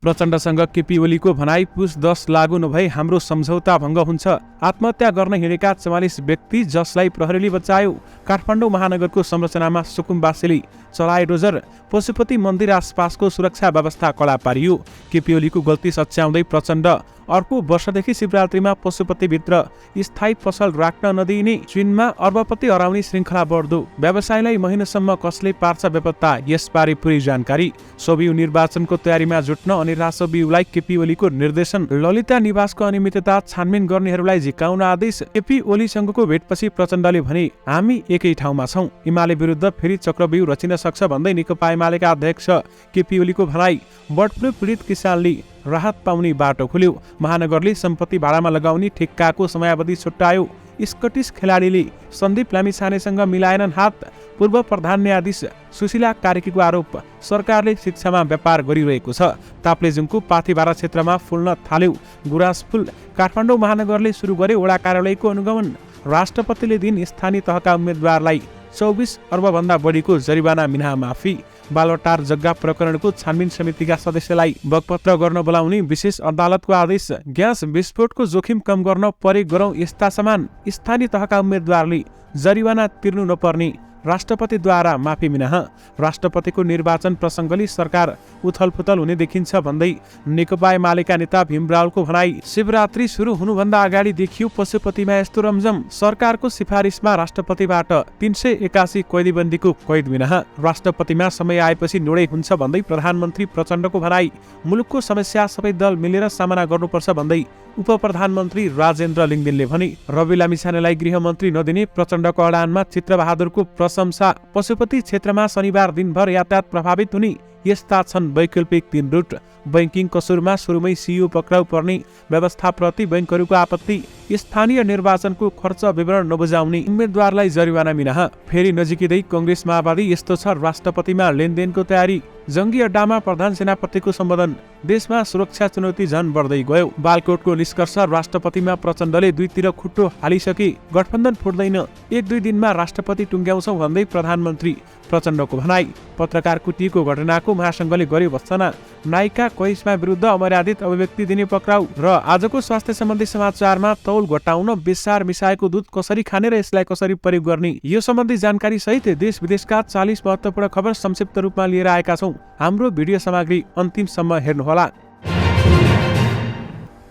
प्रचण्डसँग केपी ओलीको भनाई पुस 10 लागू नभई हाम्रो सम्झौता भङ्ग हुन्छ। आत्महत्या गर्न हिँडेका 44 व्यक्ति जसलाई प्रहरीले बचायो। काठमाडौँ महानगरको संरचनामा सुकुम्बासीले चलाए डोजर। पशुपति मन्दिर आसपासको सुरक्षा व्यवस्था कडा पारियो। केपी ओलीको गल्ती सच्याउँदै प्रचण्ड अर्को वर्षदेखि शिवरात्रीमा पशुपतिभित्र स्थायी पसल राख्न नदिइने। चीनमा अर्बपति हराउने श्रृङ्खला बढ्दो। व्यवसायलाई महिनासम्म कसले पार्छ बेपत्ता, यसबारे पुरै जानकारी। सोबिउ निर्वाचनको तयारीमा जुट्न अनि रासोबिउलाई केपी ओलीको निर्देशन। ललिता निवासको अनियमितता छानबिन गर्नेहरूलाई झिकाउन आदेश। केपी ओलीसँगको भेटपछि प्रचण्डले भने हामी एकै ठाउँमा छौं। एमाले विरुद्ध फेरि चक्रव्यूह रचिन सक्छ भन्दै नेकपा एमालेका अध्यक्ष केपी ओलीको भनाई। बर्ड फ्लू पीडित किसानले राहत पाउने बाटो खुल्यो। महानगरले सम्पत्ति भाडामा लगाउने ठेक्काको समयावधि छुट्यायो। स्कटिस खेलाडीले सन्दीप लामिछानेसँग मिलाएनन् हात। पूर्व प्रधान न्यायाधीश सुशीला कार्कीको आरोप, सरकारले शिक्षामा व्यापार गरिरहेको छ। ताप्लेजुङको पाथिभारा क्षेत्रमा फुल्न थाल्यो गुराँस फुल। काठमाडौँ महानगरले सुरु गरे वडा कार्यालयको अनुगमन। राष्ट्रपतिले दिन स्थानीय तहका उम्मेद्वारलाई 24 अर्बभन्दा बढीको जरिवाना मिना माफी। बालुवाटार जग्गा प्रकरणको छानबिन समितिका सदस्यलाई बगपत्र गर्न बोलाउने विशेष अदालतको आदेश। ग्यास विस्फोटको जोखिम कम गर्न प्रयोग गरौं यस्ता सामान। स्थानीय तहका उम्मेद्वारले जरिवाना तिर्नु नपर्ने राष्ट्रपतिद्वारा माफी मिनाह। राष्ट्रपतिको निर्वाचन प्रसङ्गले सरकार उथलपुथल हुने देखिन्छ भन्दै नेकपा एमालेका नेता भीम रावलको भनाई। शिवरात्रि सुरु हुनुभन्दा अगाडि देखियो पशुपतिमा यस्तो रमझम। सरकारको सिफारिसमा राष्ट्रपतिबाट 381 कैदीबन्दीको कैद मिनाह। राष्ट्रपतिमा समय आएपछि निर्णय हुन्छ भन्दै प्रधानमन्त्री प्रचण्डको भनाई। मुलुकको समस्या सबै दल मिलेर सामना गर्नुपर्छ भन्दै उप प्रधानमन्त्री राजेन्द्र लिङ्गदेनले भने। रवि लामिछानेलाई गृहमन्त्री नदिने प्रचण्डको अडानमा चित्रबहादुरको प्रशंसा। पशुपति क्षेत्रमा शनिबार दिनभर यातायात प्रभावित हुने। यस्ता छन् वैकल्पिक 3 रुट। बैंकिङ कसुरमा सुरुमै सिइओ पक्राउ पर्ने। व्यवस्थाप्रति बैंकहरूको आपत्ति। स्थानीय निर्वाचनको खर्च विवरण नबुझाउने उम्मेद्वारलाई जरिवाना मिनाह। फेरि नजिकिँदै कांग्रेस माओवादी। यस्तो छ राष्ट्रपतिमा लेनदेनको तयारी। जंगी अड्डामा प्रधान सेनापतिको सम्बोधन। देशमा सुरक्षा चुनौती झन बढ्दै गयो। बालकोटको निष्कर्ष, राष्ट्रपतिमा प्रचण्डले दुईतिर खुट्टो हालिसके। गठबन्धन फुट्दैन, 1-2 दिनमा राष्ट्रपति टुङ्ग्याउँछौ भन्दै प्रधानमन्त्री प्रचण्डको भनाई। पत्रकार कुटिएको घटनाको महासंघले गर्यो भर्त्सना। नायिका करिश्मा विरुद्ध अमर्यादित अभिव्यक्ति दिने पक्राउ। र आजको स्वास्थ्य सम्बन्धी समाचारमा तौल घटाउन बेसार मिसाएको दुध कसरी खाने र यसलाई कसरी प्रयोग गर्ने, यो सम्बन्धी जानकारी सहित देश विदेशका 40 महत्त्वपूर्ण खबर संक्षिप्त रूपमा लिएर आएका छौं। हाम्रो भिडियो सामग्री अन्तिमसम्म हेर्नुहोला।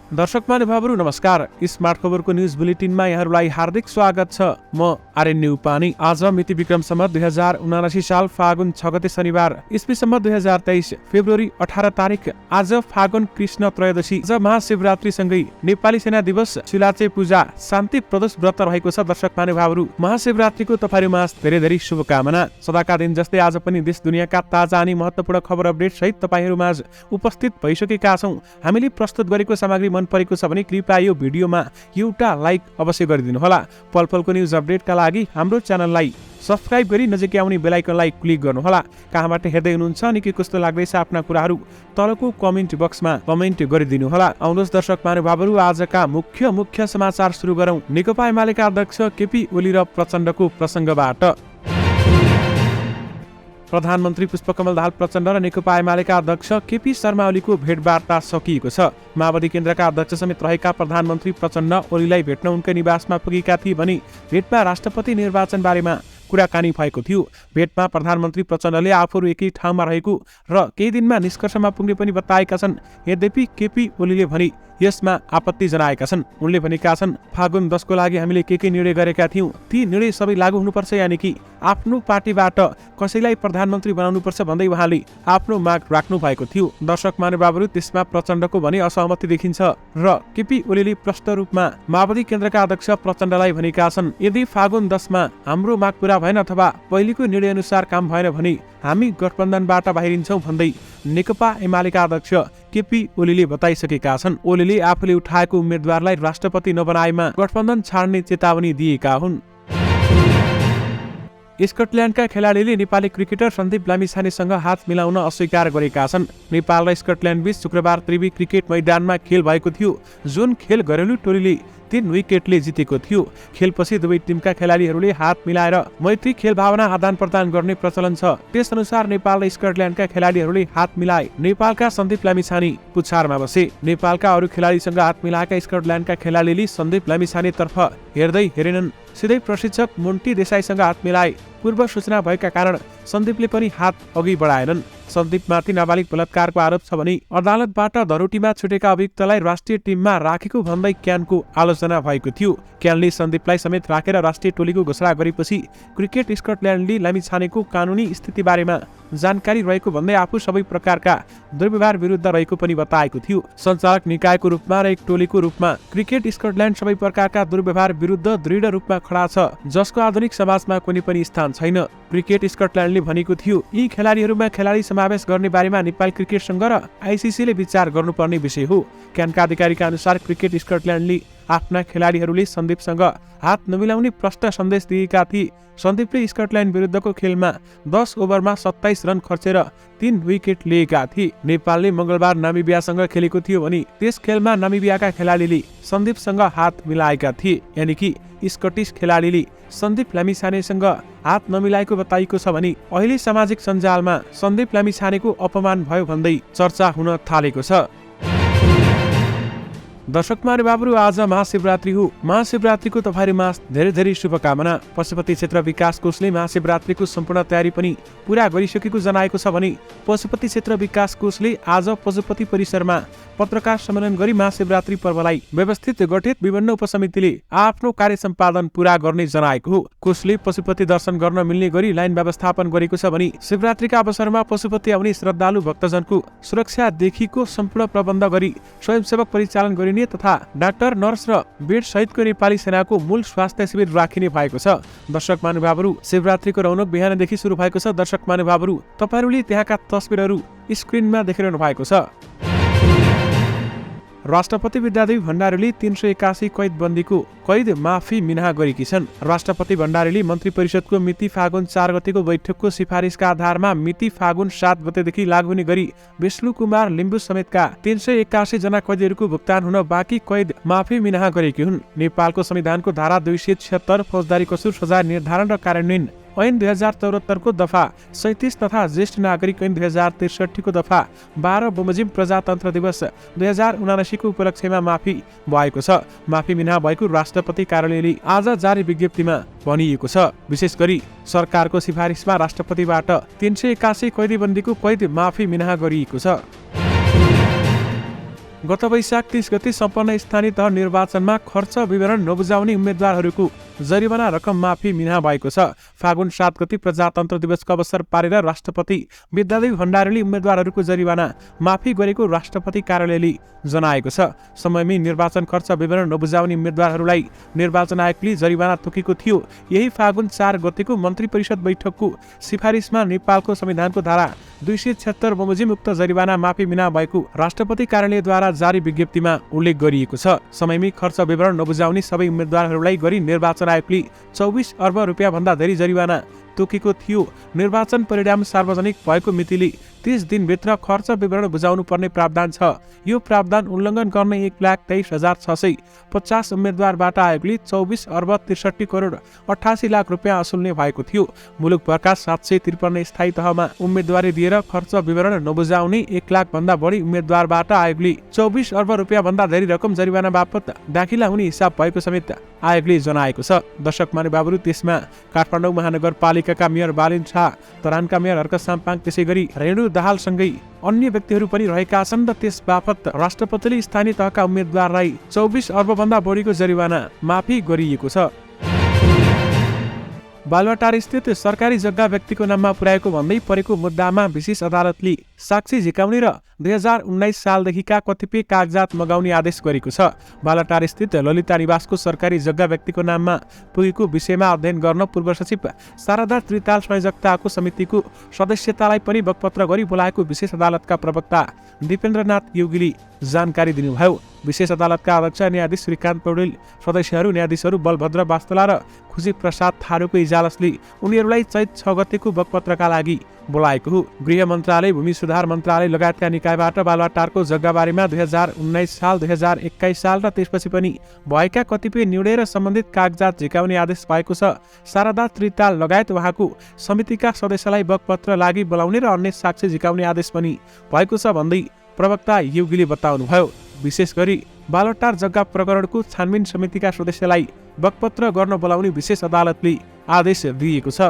दर्शक महानुभावहरू नमस्कार। स्मार्ट खबरको न्यूज बुलेटिनमा यहाँहरूलाई हार्दिक स्वागत छ। म आर्यन उपानी। आज मिति विक्रम सम्वत 2079 साल फागुन 6 गते शनिबार, ईस्वी सम्वत 2023 फेब्रुअरी 18 तारिक। आज फागुन कृष्ण त्रयोदशी। आज महाशिवरात्रि सँगै नेपाली सेना दिवस, शिलाचे पूजा, शान्ति प्रदोष व्रत रहेको छ। दर्शक महानुभावहरू, महाशिवरात्रिको तपाईहरुमा धेरै धेरै शुभकामना। सदाका दिन जस्तै आज पनि देश दुनियाँका ताजा अनि महत्त्वपूर्ण खबर अपडेट सहित तपाईहरुमा उपस्थित भइसकेका छौं। हामीले प्रस्तुत गरेको सामग्री मन परेको छ भने कृपया यो भिडियोमा एउटा लाइक अवश्य गरिदिनु होला। पलपलको न्यूज अपडेटका लागि हाम्रो च्यानललाई सब्स्क्राइब गरी नजिकै आउने बेल आइकनलाई क्लिक गर्नुहोला। कहाँबाट हेर्दै हुनुहुन्छ अनि के कस्तो लाग्दैछ आफ्ना कुराहरू तलको कमेन्ट बक्समा कमेन्ट गरिदिनु होला। आउनुहोस् दर्शक महानुभावहरू, आजका मुख्य समाचार सुरु गरौं नेकपा एमालेका अध्यक्ष केपी ओली र प्रचण्डको प्रसङ्गबाट। प्रधानमन्त्री पुष्पकमल दाहाल प्रचण्ड र नेकपा एमालेका अध्यक्ष केपी शर्मा ओलीको भेटवार्ता सकिएको छ। माओवादी केन्द्रका अध्यक्ष समेत रहेका प्रधानमन्त्री प्रचण्ड ओलीलाई भेट्न उनकै निवासमा पुगेका थिए भने भेटमा राष्ट्रपति निर्वाचन बारेमा कुराकानी भएको थियो। भेटमा प्रधानमन्त्री प्रचण्डले आफूहरू एकै ठाउँमा रहेको र केही दिनमा निष्कर्षमा पुग्ने पनि बताएका छन्। यद्यपि केपी ओलीले भने यसमा आपत्ति जनाएका छन्। उनले भनेका छन्, फागुन 10 को लागि हामीले के निर्णय गरेका थियौं, ती निर्णय सबै लागू हुनुपर्छ, यानि कि आफ्नो पार्टीबाट कसैलाई प्रधानमन्त्री बनाउनुपर्छ भन्दै उहाँले आफ्नो माग राख्नु भएको थियो। दर्शक महानुभावहरू, त्यसमा प्रचण्डको भने असहमति देखिन्छ र केपी ओलीले प्रष्ट रूपमा माओवादी केन्द्रका अध्यक्ष प्रचण्डलाई भनेका छन्, यदि फागुन 10 मा हाम्रो माग पूरा भएन अथवा पहिलेको निर्णय अनुसार काम भएन भने हामी गठबन्धनबाट बाहिरिन्छौं भन्दै नेकपा एमालेका अध्यक्ष केपी ओलीले बताइसकेका छन्। ओलीले आफूले उठाएको उम्मेद्वारलाई राष्ट्रपति नबनाएमा गठबन्धन छाड्ने चेतावनी दिएका हुन्। स्कटल्यान्डका खेलाडीले नेपाली क्रिकेटर सन्दीप लामिछानेसँग हात मिलाउन अस्वीकार गरेका छन्। नेपाल र स्कटल्यान्ड बीच शुक्रबार त्रिवी क्रिकेट मैदानमा खेल भएको थियो। जुन खेल घरेलु टोलीले 3 विकेटले जितेको थियो। खेलपछि दुवै टिमका खेलाडीहरूले हात मिलाएर मैत्री खेल भावना आदान प्रदान गर्ने प्रचलन छ। त्यसअनुसार नेपाल र स्कटल्यान्डका खेलाडीहरूले हात मिलाए। नेपालका सन्दीप लामिछाने पुछारमा बसे। नेपालका अरू खेलाडीसँग हात मिलाएका स्कटल्यान्डका खेलाडीले सन्दीप लामिछानेतर्फ हेर्दै हेरेनन्। सिधै प्रशिक्षक मोन्टी देसाईसँग हात मिलाए। पूर्व सूचना भएका कारण सन्दीपले पनि हात अघि बढाएनन्। सन्दीपमाथि नाबालिग बलात्कारको आरोप छ भने अदालतबाट धरोटीमा छुटेका अभियुक्तलाई राष्ट्रिय टिममा राखेको भन्दै क्यानको आलोचना भएको थियो। क्यानले सन्दीपलाई समेत राखेर राष्ट्रिय टोलीको घोषणा गरेपछि क्रिकेट स्कटल्यान्डले लामिछानेको कानुनी स्थिति बारेमा जानकारी रहेको भन्दै आफू सबै प्रकारका दुर्व्यवहार विरुद्ध रहेको पनि बताएको थियो। सञ्चालक निकायको रूपमा र एक टोलीको रूपमा क्रिकेट स्कटल्यान्ड सबै प्रकारका दुर्व्यवहार विरुद्ध दृढ रूपमा खडा छ, जसको आधुनिक समाजमा कुनै पनि स्थान छैन। क्रिकेट स्कटल्यान्डले भनेको थियो यी खेलाडीहरूमा खेलाडी समावेश गर्ने बारेमा नेपाल क्रिकेट संघ र आइसिसीले विचार गर्नुपर्ने विषय हो। क्यानका अधिकारीका अनुसार क्रिकेट स्कटल्यान्डले आफ्ना खेलाडीहरूले सन्दीपसँग हात नमिलाउने प्रष्ट सन्देश दिएका थिए। सन्दीपले स्कटल्यान्ड विरुद्धको खेलमा 10 ओभरमा 27 रन खर्चेर 3 विकेट लिएका थिए। नेपालले मंगलबार नामिबियासँग खेलेको थियो भने त्यस खेलमा नामिबियाका खेलाडीले सन्दीपसँग हात मिलाएका थिए। यानि कि स्कटिश खेलाडीले सन्दीप लामिछानेसँग हात नमिलाएको बताइएको छ भने अहिले सामाजिक सञ्जालमा सन्दीप लामिछानेको अपमान भयो भन्दै चर्चा हुन थालेको छ। दर्शक महानुभावहरू, आज महाशिवरात्रि हो। महाशिवरात्रिको तपाईहरुमा धेरै धेरै शुभकामना। पशुपति क्षेत्र विकास कोषले महाशिवरात्रिको सम्पूर्ण तयारी पनि पूरा गरिसकेको जनाएको छ भने पशुपति क्षेत्र विकास कोषले आज पशुपति परिसरमा पत्रकार सम्मेलन गरी महाशिवरात्रि पर्वलाई व्यवस्थित गठित विभिन्न उपसमितिले आफ्नो कार्य सम्पादन पूरा गर्ने जनाएको हो। कोषले पशुपति दर्शन गर्न मिल्ने गरी लाइन व्यवस्थापन गरेको छ भने शिवरात्रिका अवसरमा पशुपति आउने श्रद्धालु भक्तजनको सुरक्षादेखिको सम्पूर्ण प्रबन्ध गरी स्वयंसेवक परिचालन गरिने तथा डाक्टर, नर्स र बेड सहितको नेपाली सेनाको मूल स्वास्थ्य शिविर राखिने भएको छ। दर्शक महानुभावहरू, शिवरात्रिको रौनक बिहानदेखि सुरु भएको छ। दर्शक महानुभावहरू, तपाईहरुले त्यहाँका तस्बिरहरू स्क्रिनमा देखिरहनु भएको छ। राष्ट्रपति विद्यादेवी भण्डारीले 381 कैदबन्दीको कैद माफी मिनाहा गरेकी छन्। राष्ट्रपति भण्डारीले मन्त्री परिषदको मिति फागुन 4 गतेको बैठकको सिफारिसका आधारमा मिति फागुन 7 गतेदेखि लागू हुने गरी विष्णु कुमार लिम्बू समेतका 381 जना कैदीहरूको भुक्तान हुन बाँकी कैद माफी मिनाहा गरेकी हुन्। नेपालको संविधानको धारा 276 फौजदारी कसुर सजाय निर्धारण र कार्यान्वयन ऐन 2074 को दफा 37 तथा ज्येष्ठ नागरिक ऐन 2063 को दफा 12 बमोजिम प्रजातन्त्र दिवस 2079 को उपलक्ष्यमा माफी भएको छ। माफी मिनाहा भएको राष्ट्रपति कार्यालयले आज जारी विज्ञप्तिमा भनिएको छ। विशेष गरी सरकारको सिफारिसमा राष्ट्रपतिबाट 381 कैदीबन्दीको कैद माफी मिनाहा गरिएको छ। गत वैशाख 30 गते सम्पन्न स्थानीय तह निर्वाचनमा खर्च विवरण नबुझाउने उम्मेद्वारहरूको जरिवाना रकम माफी मिनाहा भएको छ। फागुन 7 गते प्रजातन्त्र दिवसको अवसर पारेर राष्ट्रपति विद्यादेवी भण्डारीले उम्मेद्वारहरूको जरिवाना माफी गरेको राष्ट्रपति कार्यालयले जनाएको छ। समयमै निर्वाचन खर्च विवरण नबुझाउने उम्मेद्वारहरूलाई निर्वाचन आयोगले जरिवाना तोकेको थियो। यही फागुन 4 गतेको मन्त्री परिषद बैठकको सिफारिसमा नेपालको संविधानको धारा 276 बमोजिम उक्त जरिवाना माफी मिनाहा भएको राष्ट्रपति कार्यालयद्वारा जारी विज्ञप्तिमा उल्लेख गरिएको छ। समयमै खर्च विवरण नबुझाउने सबै उम्मेद्वारहरूलाई गरी निर्वाचन आयोगले 24 अर्ब रुपियाँ भन्दा धेरै जरिवाना तोकेको थियो। निर्वाचन परिणाम सार्वजनिक भएको मितिले 30 दिनभित्र खर्च विवरण बुझाउनु पर्ने प्रावधान छ। यो प्रावधान उल्लङ्घन गर्ने 1,23,650 उम्मेद्वारबाट आयोगले 24 अर्ब 63 करोड 88 लाख रुपियाँ असुल्ने भएको थियो। मुलुकभरका 753 स्थायी तहमा उम्मेदवारी दिएर खर्च विवरण नबुझाउने 1 लाख भन्दा बढी उम्मेद्वारबाट आयोगले 24 अर्ब रुपियाँ भन्दा धेरै रकम जरिवाना बापत दाखिला हुने हिसाब भएको समेत आयोगले जनाएको छ। दर्शक महानुभावहरू, त्यसमा काठमाडौँ महानगरपालिकाका मेयर बालिन शाह, तरानका मेयर हर्क साम्पाङ, त्यसैगरी रेणु दाहालसँगै अन्य व्यक्तिहरू पनि रहेका छन् र त्यस बापत राष्ट्रपतिले स्थानीय तहका उम्मेद्वारलाई 24 अर्ब भन्दा बढीको जरिवाना माफी गरिएको छ। बालुवाटार स्थित सरकारी जग्गा व्यक्तिको नाममा पुर्याएको भन्दै परेको मुद्दामा विशेष अदालतले साक्षी झिकाउने र 2019 सालदेखिका कतिपय कागजात मगाउने आदेश गरेको छ। बालुवाटार स्थित ललिता निवासको सरकारी जग्गा व्यक्तिको नाममा पुगेको विषयमा अध्ययन गर्न पूर्व सचिव शारदा त्रिताल संयोजकताको समितिको सदस्यतालाई पनि बकपत्र गरी बोलाएको विशेष अदालतका प्रवक्ता दिपेन्द्रनाथ योगीले जानकारी दिनुभयो। विशेष अदालतका अध्यक्ष न्यायाधीश श्रीकान्त पौडेल, सदस्यहरू न्यायाधीशहरू बलभद्र बास्तोला र खुशी प्रसाद थारूको इजाजतले उनीहरूलाई चैत 6 गतेको बकपत्रका लागि बोलाएको हो। गृह मन्त्रालय, भूमि सुधार मन्त्रालय लगायतका निकायबाट बालुवाटारको जग्गाबारेमा 2019 साल, 2021 साल र त्यसपछि पनि भएका कतिपय निर्णय र सम्बन्धित कागजात झिकाउने आदेश भएको छ। शारदा त्रिताल लगायत उहाँको समितिका सदस्यलाई बगपत्र लागि बोलाउने र अन्य साक्ष्य झिकाउने आदेश पनि भएको छ भन्दै प्रवक्ता योगीले बताउनुभयो। विशेष गरी बालुवाटार जग्गा प्रकरणको छानबिन समितिका सदस्यलाई बगपत्र गर्न बोलाउने विशेष अदालतले आदेश दिएको छ।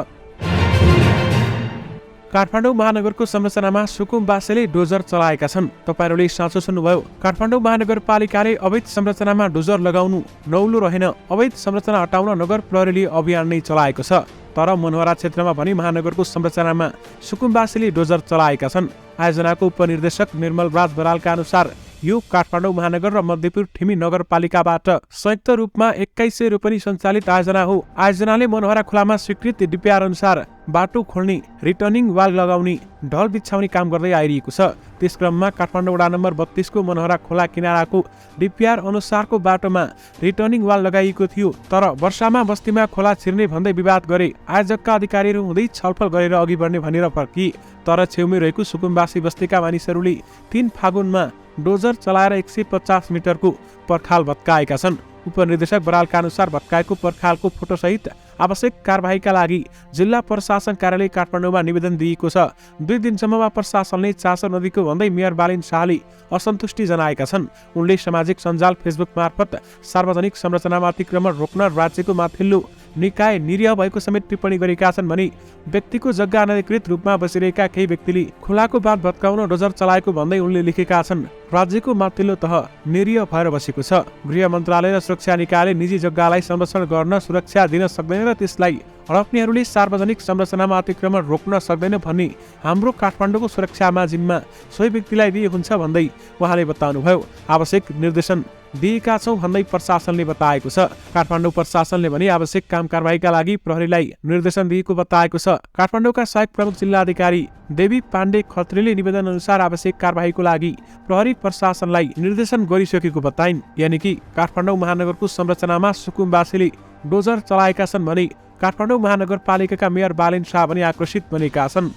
काठमाडौँ महानगरको संरचनामा सुकुम्बासीले डोजर चलाएका छन्। तपाईहरूले साँचो सुन्नुभयो। काठमाडौँ महानगरपालिकाले अवैध संरचनामा डोजर लगाउनु नौलो रहेन। अवैध संरचना हटाउन नगर प्रहरीले अभियान नै चलाएको छ। तर मनोहरा क्षेत्रमा पनि महानगरको संरचनामा सुकुम्बासीले डोजर चलाएका छन्। आयोजनाको उपनिर्देशक निर्मल राज बरालका अनुसार यो काठमाडौँ महानगर र मध्यपुर ठिमी नगरपालिकाबाट संयुक्त रूपमा 2100 रोपनी सञ्चालित आयोजना हो। आयोजनाले मनोहरा खोलामा स्वीकृत डिपिआर अनुसार बाटो खोल्ने, रिटर्निङ वाल लगाउने, ढल बिछाउने काम गर्दै आइरहेको छ। त्यस क्रममा काठमाडौँ वडा नम्बर 32 को मनोहरा खोला किनाराको डिपिआर अनुसारको बाटोमा रिटर्निङ वाल लगाइएको थियो। तर वर्षामा बस्तीमा खोला छिर्ने भन्दै विवाद गरे। आयोजकका अधिकारीहरू हुँदै छलफल गरेर अघि बढ्ने भनेर फर्किए। तर छेउमै रहेको सुकुम्बासी बस्तीका मानिसहरूले 3 फागुनमा डोजर चलाएर 150 मिटरको पर्खाल भत्काएका छन्। उपनिर्देशक बरालका अनुसार भत्काएको पर्खालको फोटोसहित आवश्यक कारबाहीका लागि जिल्ला प्रशासन कार्यालय काठमाडौँमा निवेदन दिएको छ। 2 दिनसम्ममा प्रशासनले चासो नदिएको भन्दै मेयर बालिन शाहले असन्तुष्टि जनाएका छन्। उनले सामाजिक सञ्जाल फेसबुक मार्फत सार्वजनिक संरचनामा अतिक्रमण रोक्न राज्यको माथिल्लो निकाय निरीह भएको समेत टिप्पणी गरेका छन् भने व्यक्तिको जग्गा अनधिकृत रूपमा बसिरहेका केही व्यक्तिले खोलाको बाँध भत्काउन डोजर चलाएको भन्दै उनले लेखेका छन्। राज्यको माथिल्लो तह निरीह भएर बसेको छ। गृह मन्त्रालय र सुरक्षा निकायले निजी जग्गालाई संरक्षण गर्न सुरक्षा दिन सक्दैन र त्यसलाई हडप्नेहरूले सार्वजनिक संरचनामा अतिक्रमण रोक्न सक्दैन भन्ने हाम्रो काठमाडौँको सुरक्षामा जिम्मा सोही व्यक्तिलाई दिए हुन्छ भन्दै उहाँले बताउनुभयो। आवश्यक निर्देशन दिएका छौं भन्दै प्रशासनले बताएको छ। काठमाडौँ प्रशासनले भने आवश्यक काम कारबाहीका लागि प्रहरीलाई निर्देशन दिएको बताएको छ। काठमाडौँका सहायक प्रमुख जिल्ला अधिकारी देवी पाण्डे खत्रीले निवेदन अनुसार आवश्यक कारबाहीको लागि प्रहरी प्रशासनलाई निर्देशन गरिसकेको बताइन्। यानि कि काठमाडौँ महानगरको संरचनामा सुकुम्बासीले डोजर चलाएका छन् भने काठमाडौँ महानगरपालिकाका मेयर बालिन शाह पनि आक्रोशित बनेका छन्।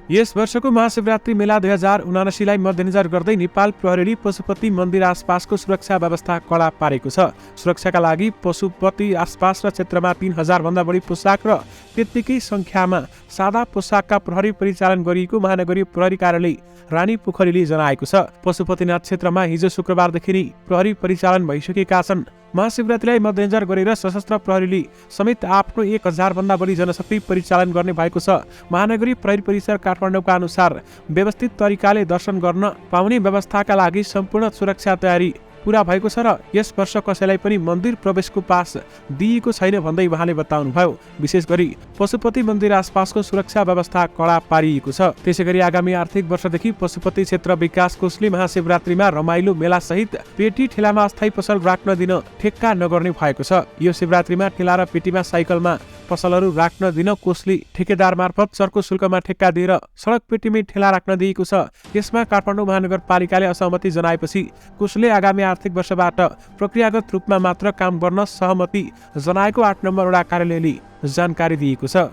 यस वर्षको महाशिवरात्रि मेला 2079लाई मध्यनजर गर्दै नेपाल प्रहरीले पशुपति मन्दिर आसपासको सुरक्षा व्यवस्था कडा पारेको छ। सुरक्षाका लागि पशुपति आसपास र क्षेत्रमा 3000 भन्दा बढी पोशाक र त्यत्तिकै संख्यामा सादा पोशाकका प्रहरी परिचालन गरिएको महानगरीय प्रहरी कार्यालय रानी पोखरीले जनाएको छ। पशुपतिनाथ क्षेत्रमा हिजो शुक्रबारदेखि नै प्रहरी परिचालन भइसकेका छन्। महाशिवरात्रिलाई मध्यनजर गरेर सशस्त्र प्रहरीले समेत आफ्नो 1000 भन्दा बढी जनशक्ति परिचालन गर्ने भएको छ। महानगरीय प्रहरी परिसर काठमाडौँका अनुसार व्यवस्थित तरिकाले दर्शन गर्न पाउने व्यवस्थाका लागि सम्पूर्ण सुरक्षा तयारी पूरा भएको छ र यस वर्ष कसैलाई पनि मन्दिर प्रवेशको पास दिएको छैन भन्दै उहाँले बताउनुभयो। विशेष गरी पशुपति मन्दिर आसपासको सुरक्षा व्यवस्था कडा पारिएको छ। त्यसैगरी आगामी आर्थिक वर्षदेखि पशुपति क्षेत्र विकास कोषले महाशिवरात्रिमा रमाइलो मेला सहित पेटी ठेलामा अस्थायी पसल राख्न दिन ठेक्का नगर्ने भएको छ। यो शिवरात्रिमा ठेला र पेटीमा साइकलमा पसलहरू राख्न दिन कोषले ठेकेदार मार्फत चर्को शुल्कमा ठेक्का दिएर सडक पेटीमै ठेला राख्न दिएको छ। यसमा काठमाडौँ महानगरपालिकाले असहमति जनाएपछि कोषले आगामी आर्थिक वर्षबाट प्रक्रियागत रूपमा मात्र काम गर्न सहमति जनाएको 8 नम्बर वडा कार्यालयले जानकारी दिएको छ।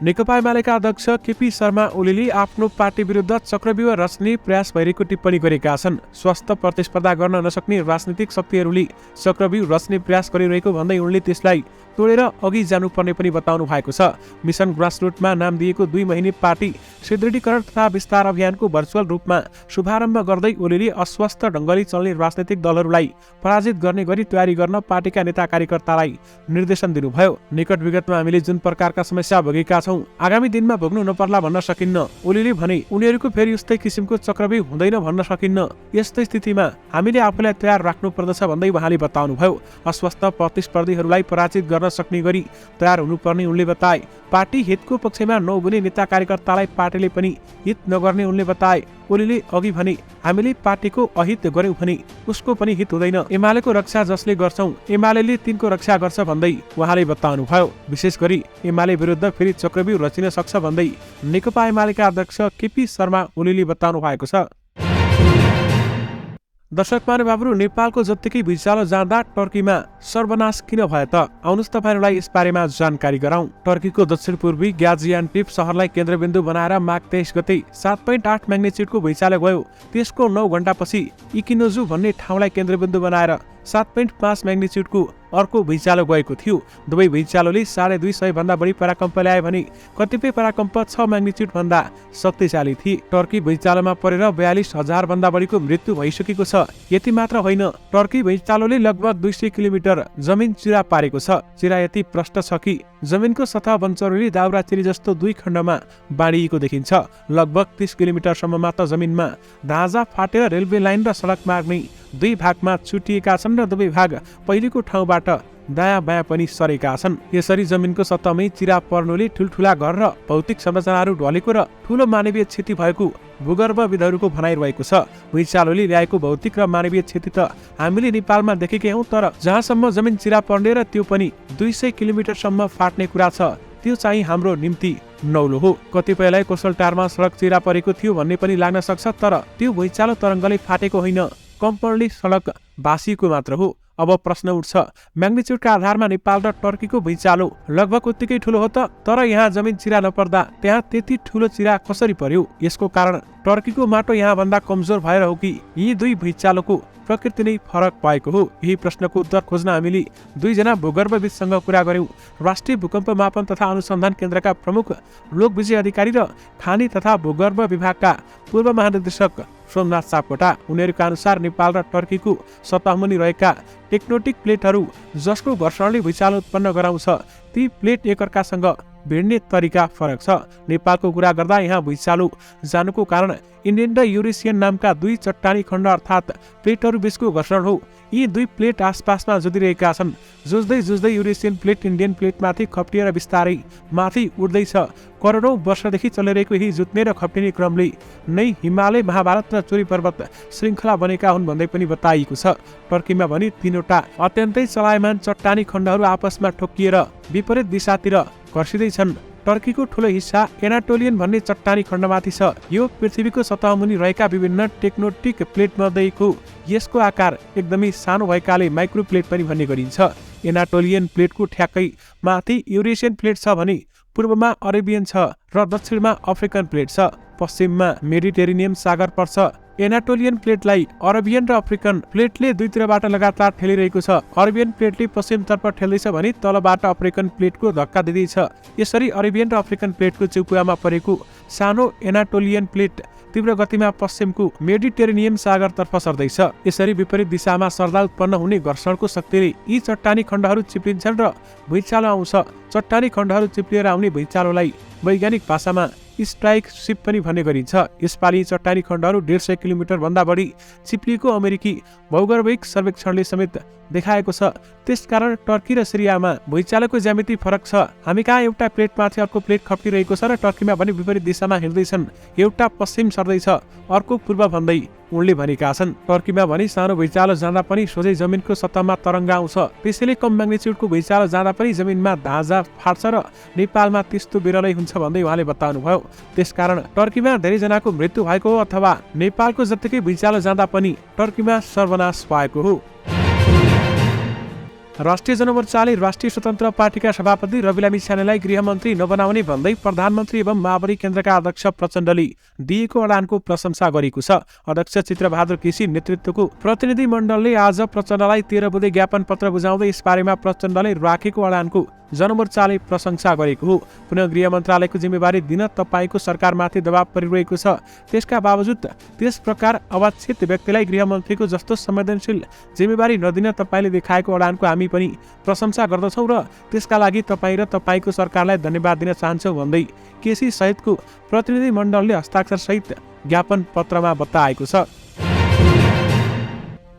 नेकपा एमालेका अध्यक्ष केपी शर्मा ओलीले आफ्नो पार्टी विरुद्ध चक्रव्यूह रच्ने प्रयास भइरहेको टिप्पणी गरेका छन्। स्वस्थ प्रतिस्पर्धा गर्न नसक्ने राजनीतिक शक्तिहरूले चक्रव्यूह रच्ने प्रयास गरिरहेको भन्दै उनले त्यसलाई तोडेर अघि जानुपर्ने पनि बताउनु भएको छ। मिसन ग्रासरुटमा नाम दिएको 2 महिने पार्टी सुदृढीकरण तथा विस्तार अभियानको भर्चुअल रूपमा शुभारम्भ गर्दै ओलीले अस्वस्थ ढङ्गले चल्ने राजनीतिक दलहरूलाई पराजित गर्ने गरी तयारी गर्न पार्टीका नेता कार्यकर्तालाई निर्देशन दिनुभयो। निकट विगतमा हामीले जुन प्रकारका समस्या भोगेका छौं आगामी दिनमा भोग्नु नपर्ला भन्न सकिन्न। ओलीले भने उनीहरूको फेरि उस्तै किसिमको चक्रव्यूह हुँदैन भन्न सकिन्न। यस्तै स्थितिमा हामीले आफूलाई तयार राख्नु पर्दछ भन्दै उहाँले बताउनुभयो। अस्वस्थ प्रतिस्पर्धीहरूलाई पराजित गर्न सक्ने गरी तयार हुनुपर्ने उनले बताए। पार्टी हितको पक्षमा नहुने नेता कार्यकर्तालाई पार्टीले पनि हित नगर्ने उनले बताए। ओलीले अघि भने हामीले पार्टीको अहित गर्यौं भने उसको पनि हित हुँदैन। एमालेको रक्षा जसले गर्छौं एमालेले तिनको रक्षा गर्छ भन्दै उहाँले बताउनुभयो। विशेष गरी एमाले विरुद्ध फेरि चक्रव्यूह रचिन सक्छ भन्दै नेकपा एमालेका अध्यक्ष केपी शर्मा ओलीले बताउनु भएको छ। दर्शक महानुभावहरू, नेपालको जत्तिकै भुइँचालो जाँदा टर्कीमा सर्वनाश किन भयो त? आउनुहोस् तपाईहरुलाई यस बारेमा जानकारी गराउँ। टर्कीको दक्षिण पूर्वी ग्याजियान्टेप शहरलाई केन्द्रबिन्दु बनाएर माघ 23 गते 7.8 म्याग्निच्युडको भुइँचालो गयो। त्यसको 9 घण्टापछि इकिनोजु भन्ने ठाउँलाई केन्द्रबिन्दु बनाएर 7.5 म्याग्निच्युडको अर्को भुइँचालो गएको थियो। दुवै भुइँचालोले 250 भन्दा बढी पराकम्प ल्याए भने कतिपय पराकम्प 6 म्याग्निच्युड भन्दा शक्तिशाली थिए। टर्की भुइँचालोमा परेर 42,000 भन्दा बढीको मृत्यु भइसकेको छ। यति मात्र होइन, टर्की भुइँचालोले लगभग 200 किलोमिटर जमिन चिरा पारेको छ। चिरा यति प्रष्ट छ कि जमिनको सतह वनचौरीले दाउरा चिरी जस्तो दुई खण्डमा बाँडिएको देखिन्छ। लगभग 30 किलोमिटरसम्ममा त जमिनमा ढाँचा फाटेर रेलवे लाइन र सडक मार्ग नै दुई भागमा छुटिएका छन् र दुवै भाग पहिलेको ठाउँबाट दायाँ बायाँ पनि सरेका छन्। यसरी जमिनको सतहमै चिरा पर्नुले ठुल्ठुला घर र भौतिक संरचनाहरू ढलेको र ठूलो मानवीय क्षति भएको भूगर्भविदहरूको भनाइरहेको छ। भुइँचालोले ल्याएको भौतिक र मानवीय क्षति त हामीले नेपालमा देखेकै हौं, तर जहाँसम्म जमिन चिरा पर्ने र त्यो पनि 200 किलोमिटरसम्म फाट्ने कुरा छ, त्यो चाहिँ हाम्रो निम्ति नौलो हो। कतिपयलाई कोसलटारमा सडक चिरा परेको थियो भन्ने पनि लाग्न सक्छ, तर त्यो भुइँचालो तरङ्गले फाटेको होइन, कम्पनले सडक भाँसिएको मात्र हो। अब प्रश्न उठ्छ, म्याग्निच्युडका आधारमा नेपाल र टर्कीको भुइँचालो लगभग उत्तिकै ठूलो हो त, तर यहाँ जमिन चिरा नपर्दा त्यहाँ त्यति ठूलो चिरा कसरी पर्यो? यसको कारण टर्कीको माटो यहाँ भन्दा कमजोर भएर हो कि यी दुई भुइँचालोको प्रकृति नै फरक भएको हो? यही प्रश्नको उत्तर खोज्न हामीले दुईजना भूगर्भविदसँग कुरा गर्यौं। राष्ट्रिय भूकम्प मापन तथा अनुसन्धान केन्द्रका प्रमुख लोकविजय अधिकारी र खानी तथा भूगर्भ विभागका पूर्व महानिर्देशक सोमनाथ सापकोटा। उनीहरूका अनुसार नेपाल र टर्कीको सतहमुनि रहेका टेक्टोनिक प्लेटहरू जसको घर्षणले भुइँचालो उत्पन्न गराउँछ, ती प्लेट एकअर्कासँग भिड्ने तरिका फरक छ। नेपालको कुरा गर्दा यहाँ भुइँचालो जानुको कारण इन्डियन र युरेसियन नामका दुई चट्टानी खण्ड अर्थात् प्लेटहरू बीचको घर्षण हो। यी दुई प्लेट आसपासमा जुधिरहेका छन्। जुझ्दै जुझ्दै युरेसियन प्लेट इन्डियन प्लेटमाथि खप्टिएर बिस्तारै माथि उड्दैछ। करोडौं वर्षदेखि चलिरहेको यही जुत्ने र खप्टिने क्रमले नै हिमालय, महाभारत र चोरी पर्वत श्रृङ्खला बनेका हुन् भन्दै पनि बताइएको छ। टर्कीमा भने तीनवटा अत्यन्तै चलायमान चट्टानी खण्डहरू आपसमा ठोकिएर विपरीत दिशातिर घर्सिँदैछन्। टर्कीको ठूलो हिस्सा एनाटोलियन भन्ने चट्टानी खण्डमाथि छ। यो पृथ्वीको सतहमुनि रहेका विभिन्न टेक्टोनिक प्लेट मध्येको यसको आकार एकदमै सानो भएकाले माइक्रो प्लेट पनि भन्ने गरिन्छ। एनाटोलियन प्लेटको ठ्याक्कै माथि युरेसियन प्लेट छ भने पूर्वमा अरेबियन छ र दक्षिणमा अफ्रिकन प्लेट छ। पश्चिममा मेडिटेरेनियन सागर पर्छ। एनाटोलियन प्लेटलाई अरेबियन र अफ्रिकन प्लेटले दुईतिरबाट लगातार ठेलिरहेको छ। अरेबियन प्लेटले पश्चिमतर्फ ठेल्दैछ भने तलबाट अफ्रिकन प्लेटको धक्का दिँदैछ। यसरी अरेबियन र अफ्रिकन प्लेटको चेउकुवामा परेको सानो एनाटोलियन प्लेट तीव्र गतिमा पश्चिमको मेडिटेरेनियन सागरतर्फ सर्दैछ। यसरी विपरीत दिशामा सर्दा उत्पन्न हुने घर्षणको शक्तिले यी चट्टानी खण्डहरू चिप्लिन्छन् र भुइँचालो आउँछ। चट्टानी खण्डहरू चिप्लिएर आउने भुइँचालोलाई वैज्ञानिक भाषामा स्ट्राइक सिप पनि भन्ने गरिन्छ। यसपालि चट्टानी खण्डहरू 150 किलोमिटर भन्दा बढी चिप्लिएको अमेरिकी भौगोलिक सर्वेक्षणले समेत देखाएको छ। त्यसकारण टर्की र सिरियामा भुइँचालोको ज्यामिति फरक छ। हामी कहाँ एउटा प्लेटमाथि अर्को प्लेट खप्टिरहेको छ र टर्कीमा भने विपरीत दिशामा हिँड्दैछन्। एउटा पश्चिम सर्दैछ, अर्को पूर्व भन्दै उनले भनेका छन्। टर्कीमा भने सानो भुइँचालो जाँदा पनि सोझै जमिनको सतहमा तरङ्ग आउँछ। त्यसैले कम म्याग्निच्युडको भुइँचालो जाँदा पनि जमिनमा ढाँचा फाट्छ र नेपालमा त्यस्तो बिरलै हुन्छ भन्दै उहाँले बताउनुभयो। त्यसकारण टर्कीमा धेरैजनाको मृत्यु भएको हो अथवा नेपालको जत्तिकै भुइँचालो जाँदा पनि टर्कीमा सर्वनाश भएको हो। राष्ट्रिय जनमोर्चाले राष्ट्रिय स्वतन्त्र पार्टीका सभापति रवि लामिछानेलाई गृहमन्त्री नबनाउने भन्दै प्रधानमन्त्री एवं माओवादी केन्द्रका अध्यक्ष प्रचण्डले दिएको अडानको प्रशंसा गरेको छ। अध्यक्ष चित्रबहादुर केसी नेतृत्वको प्रतिनिधि मण्डलले आज प्रचण्डलाई 13 बुँदे ज्ञापन पत्र बुझाउँदै यसबारेमा प्रचण्डले राखेको अडानको जनमोर्चाले प्रशंसा गरेको हो। पुनः गृह मन्त्रालयको जिम्मेवारी दिन तपाईको सरकारमाथि दबाव परिरहेको छ। त्यसका बावजुद त्यस प्रकार अवाच्छित व्यक्तिलाई गृहमन्त्रीको जस्तो संवेदनशील जिम्मेवारी नदिन तपाईले देखाएको अडानको हामी पनि प्रशंसा गर्दछौँ र त्यसका लागि तपाईँ र तपाईको सरकारलाई धन्यवाद दिन चाहन्छौँ भन्दै केसी सहितको प्रतिनिधि मण्डलले हस्ताक्षर सहित ज्ञापन पत्रमा बताएको छ।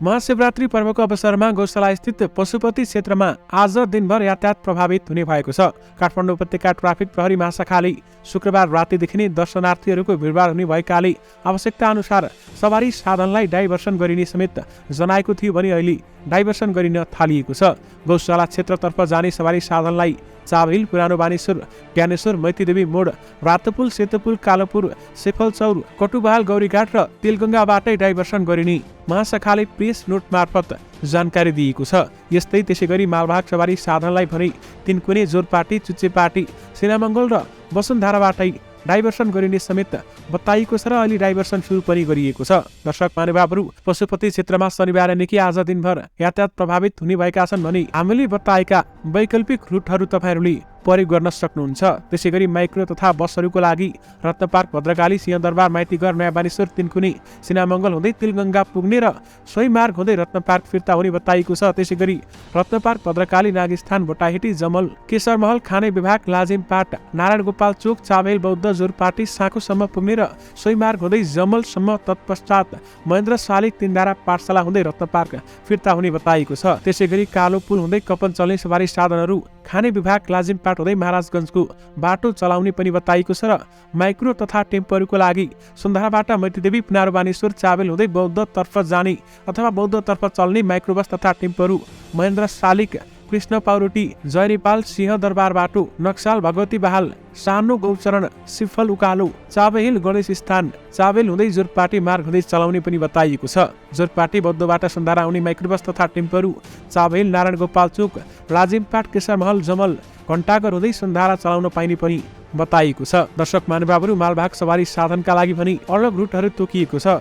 महाशिवरात्रि पर्वको अवसरमा गौशाला स्थित पशुपति क्षेत्रमा आज दिनभर यातायात प्रभावित हुने भएको छ। काठमाडौँ उपत्यका ट्राफिक प्रहरी महाशाखाले शुक्रबार रातिदेखि नै दर्शनार्थीहरूको भिडभाड हुने भएकाले आवश्यकता अनुसार सवारी साधनलाई डाइभर्सन गरिने समेत जनाएको थियो भने अहिले डाइभर्सन गरिन थालिएको छ। गौशाला क्षेत्रतर्फ जाने सवारी साधनलाई चाबहिल, पुरानो बानेश्वर, ज्ञानेश्वर, मैतीदेवी मोड, रातोपुल, सेतुपुल, कालोपुर, सेफलचौर, कटुबहाल, गौरीघाट र तेलगङ्गाबाटै डाइभर्सन गरिने महाशाखाले प्रेस नोट मार्फत जानकारी दिएको छ। यस्तै त्यसै गरी मालवाहक सवारी साधनलाई भने तिनकुने, जोरपाटी, चुच्चेपाटी, सिनामङ्गल र वसुन्धराबाटै डाइभर्सन गरिने समेत बताइएको छ र अहिले डाइभर्सन सुरु पनि गरिएको छ। दर्शक महानुभावहरू, पशुपति क्षेत्रमा शनिबारदेखि आज दिनभर यातायात प्रभावित हुने भएका छन् भने हामीले बताएका वैकल्पिक रुटहरू तपाईँहरूले प्रयोग गर्न सक्नुहुन्छ। त्यसै गरी माइक्रो तथा बसहरूको लागि रत्नपार्क, भद्रकाली, सिंहदरबार, माइतीघर, नयाँ बानेश्वर, तिनकुने, सिनामङ्गल हुँदै तिलगङ्गा पुग्ने र सोही मार्ग हुँदै रत्नपार्क फिर्ता हुने बताइएको छ। त्यसै गरी रत्नपार्क, भद्रकाली, नागस्थान, भोटाहेटी, जमल, केशरमहल, खाने विभाग, लाजिमपाट, नारायणगोपाल चोक, चाबेल, बौद्ध, जोरपाटी, साँखुसम्म पुग्ने र सोही मार्ग हुँदै जमलसम्म, तत्पश्चात महेन्द्र शालिक, तिनधारा, पाठशाला हुँदै रत्नपार्क फिर्ता हुने बताइएको छ। त्यसै गरी कालो पुल हुँदै कपन चल्ने सवारी साधनहरू खाने विभाग, लाजिमपाट हुँदै महाराजगञ्जको बाटो चलाउने पनि बताइएको छ र माइक्रो तथा टेम्पोहरूको लागि सुन्धाराबाट मैतीदेवी, पुनारो बानेश्वर, चाबेल हुँदै बौद्धतर्फ जाने अथवा बौद्धतर्फ चल्ने माइक्रोबस तथा टेम्पोहरू महेन्द्र शालिक, कृष्ण पाउरोटी, जयनेपाल, सिंहदरबार बाटो, नक्साल, भगवती बहाल, सानो गौचरण, सिफल, उकालो, चाबहिल, गणेश स्थान, चाबेल हुँदै जोरपाटी मार्ग हुँदै चलाउने पनि बताइएको छ। जोरपाटी बौद्धबाट सुन्धारा आउने माइक्रोबस तथा टेम्पोहरू चाबहिल, नारायणगोपाल चोक, लाजिमपाट, केशरमहल, जमल, घण्टाघर हुँदै सुन्धारा चलाउन पाइने पनि बताइएको छ। दर्शक महानुभावहरू, मालवाहक सवारी साधनका लागि पनि अलग रुटहरू तोकिएको छ।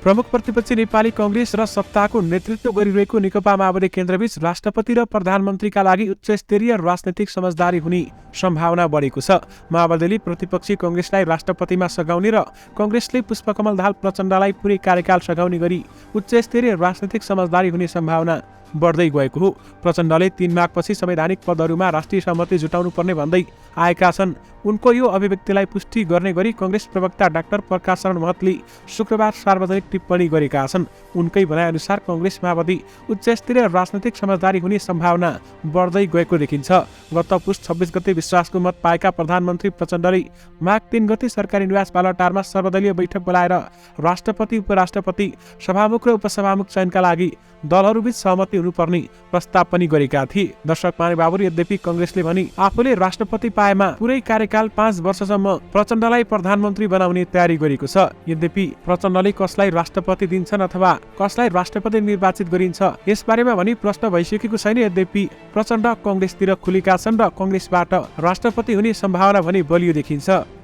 प्रमुख प्रतिपक्षी नेपाली कांग्रेस र सत्ताको नेतृत्व गरिरहेको नेकपा माओवादी केन्द्रबीच राष्ट्रपति र प्रधानमन्त्रीका लागि उच्चस्तरीय राजनैतिक समझदारी हुने सम्भावना बढेको छ। माओवादीले प्रतिपक्षी कांग्रेसलाई राष्ट्रपतिमा सघाउने र कांग्रेसले पुष्पकमल दाहाल प्रचण्डलाई पुरै कार्यकाल सघाउने गरी उच्चस्तरीय राजनैतिक समझदारी हुने सम्भावना बढ्दै गएको हो। प्रचण्डले 3 माघपछि संवैधानिक पदहरूमा राष्ट्रिय सहमति जुटाउनु पर्ने भन्दै आएका छन्। उनको यो अभिव्यक्तिलाई पुष्टि गर्ने गरी कांग्रेस प्रवक्ता डाक्टर प्रकाश शरण महतले शुक्रबार सार्वजनिक टिप्पणी गरेका छन्। उनकै भनाइअनुसार कांग्रेस माओवादी उच्चस्तरीय राजनैतिक समझदारी हुने सम्भावना बढ्दै गएको देखिन्छ। गत पुस 26 गते विश्वासको मत पाएका प्रधानमन्त्री प्रचण्डले माघ 3 गते सरकारी निवास बालुवाटारमा सर्वदलीय बैठक बोलाएर राष्ट्रपति, उपराष्ट्रपति, सभामुख र उपसभामुख चयनका लागि दलहरूबीच सहमति हुनुपर्ने प्रस्ताव पनि गरेका थिए। दर्शक महानुभावहरू, यद्यपि कांग्रेसले भने आफूले राष्ट्रपति पाएमा पुरै कार्यकाल 5 वर्षसम्म प्रचण्डलाई प्रधानमन्त्री बनाउने तयारी गरेको छ। यद्यपि प्रचण्डले कसलाई राष्ट्रपति दिन्छन् अथवा कसलाई राष्ट्रपति निर्वाचित गरिन्छ यसबारेमा भने प्रश्न भइसकेको छैन। यद्यपि प्रचण्ड कांग्रेसतिर खुलेका छन् र कांग्रेसबाट राष्ट्रपति हुने सम्भावना भने बलियो देखिन्छ।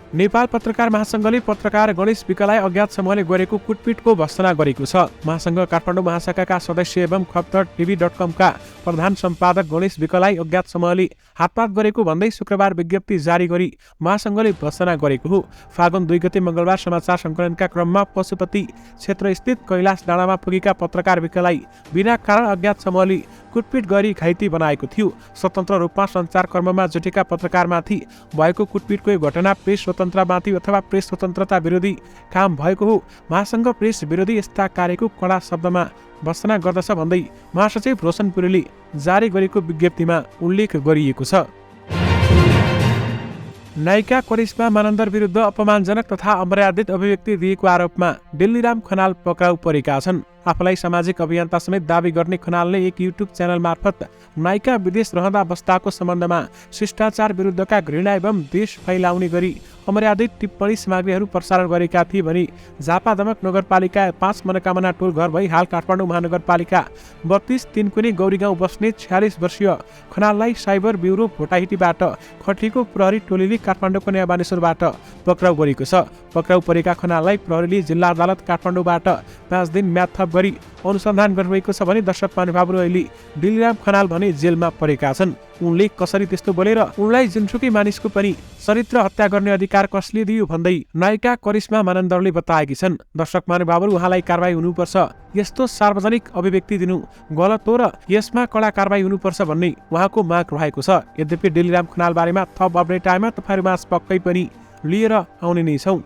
नेपाल पत्रकार महासंघले पत्रकार गणेश विकलाई अज्ञात समूहले गरेको कुटपिटको भर्त्सना गरेको छ। महासंघ काठमाडौँ महाशाखाका सदस्य एवं खप्तर tv.com का प्रधान सम्पादक गणेश विकलाई अज्ञात समूहले हातपात गरेको भन्दै शुक्रबार विज्ञप्ति जारी गरी महासंघले भर्त्सना गरेको हो। फागुन 2 गते मंगलबार समाचार संकलनका क्रममा पशुपति क्षेत्र स्थित कैलाश डाँडामा पुगेका पत्रकार विकलाई बिना कारण अज्ञात समूहले कुटपिट गरी घाइते बनाएको थियो। स्वतन्त्र रूपमा सञ्चार कर्ममा जुटेका पत्रकारमाथि भएको कुटपिटको यो घटना प्रेस स्वतन्त्रमाथि अथवा प्रेस स्वतन्त्रता विरोधी काम भएको हो। महासंघ प्रेस विरोधी यस्ता कार्यको कडा शब्दमा भर्त्सना गर्दछ भन्दै महासचिव रोशन पुरीले जारी गरेको विज्ञप्तिमा उल्लेख गरिएको छ। नायिका करिश्मा मानन्दर विरुद्ध अपमानजनक तथा अमर्यादित अभिव्यक्ति दिएको आरोपमा डिल्लीराम खनाल पक्राउ परेका छन्। आफूलाई सामाजिक अभियन्ता समेत दावी गर्ने खनालले एक युट्युब च्यानल मार्फत नायिका विदेश रहँदा बस्दाको सम्बन्धमा शिष्टाचार विरुद्धका घृणा एवं देश फैलाउने गरी अमर्यादित टिप्पणी सामग्रीहरू प्रसारण गरेका थिए भने झापा दमक नगरपालिका 5 मनोकामना टोल घर भई हाल काठमाडौँ महानगरपालिका 32 तिनकुने गौरी गाउँ बस्ने 46 वर्षीय खनाललाई साइबर ब्युरो भोटाहिटीबाट खटिएको प्रहरी टोलीले काठमाडौँको नयाँ बानेश्वरबाट पक्राउ गरेको छ। पक्राउ परेका खनाललाई प्रहरीले जिल्ला अदालत काठमाडौँबाट 5 दिन म्याद थप गरी अनुसन्धान गरिरहेको छ भने दर्शक महानुभावहरू अहिले डिल्लीराम खनाल भने जेलमा परेका छन्। उनले कसरी त्यस्तो बोलेर उनलाई जुनसुकै मानिसको पनि चरित्र हत्या गर्ने अधिकार कसले दियो भन्दै नायिका करिश्मा मानन्दरले बताएकी छन्। दर्शक महानुभावहरू, उहाँलाई कारबाही हुनुपर्छ, यस्तो सार्वजनिक अभिव्यक्ति दिनु गलत हो र यसमा कडा कारबाही हुनुपर्छ भन्ने उहाँको माग रहेको छ। यद्यपि डिल्लीराम खनाल बारेमा थप अपडेट आएमा तपाईहरुमा पक्कै पनि लिएर आउने नै छौं।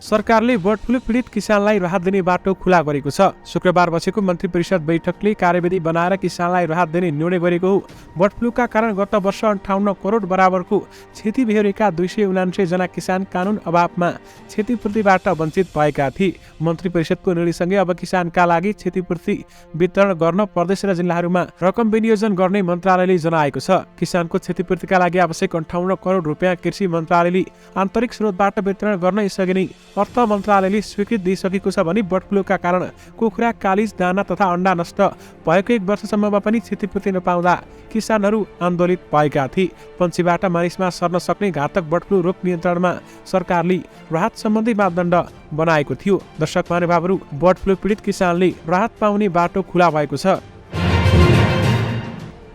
सरकारले बर्ड फ्लू पीडित किसानलाई राहत दिने बाटो खुला गरेको छ। शुक्रबार बसेको मन्त्री परिषद बैठकले कार्यविधि बनाएर किसानलाई राहत दिने निर्णय गरेको हो। बर्ड फ्लूका कारण गत वर्ष 58 करोड बराबरको क्षति बेहोरेका 279 जना किसान कानुन अभावमा क्षतिपूर्तिबाट वञ्चित भएका थिए। मन्त्री परिषदको निर्णयसँगै अब किसानका लागि क्षतिपूर्ति वितरण गर्न प्रदेश र जिल्लाहरूमा रकम विनियोजन गर्ने मन्त्रालयले जनाएको छ। किसानको क्षतिपूर्तिका लागि आवश्यक 58 करोड रुपियाँ कृषि मन्त्रालयले आन्तरिक स्रोतबाट वितरण गर्न यसअघि नै अर्थ मन्त्रालयले स्वीकृति दिइसकेको छ भने बर्ड फ्लूका कारण कुखुरा, कालिज, दाना तथा अण्डा नष्ट भएको 1 वर्षसम्ममा पनि क्षतिपूर्ति नपाउँदा किसानहरू आन्दोलित भएका थिए। पन्छीबाट मानिसमा सर्न सक्ने घातक बर्ड फ्लू रोग नियन्त्रणमा सरकारले राहत सम्बन्धी मापदण्ड बनाएको थियो। दर्शक महानुभावहरू, बर्ड फ्लू पीडित किसानले राहत पाउने बाटो खुला भएको छ।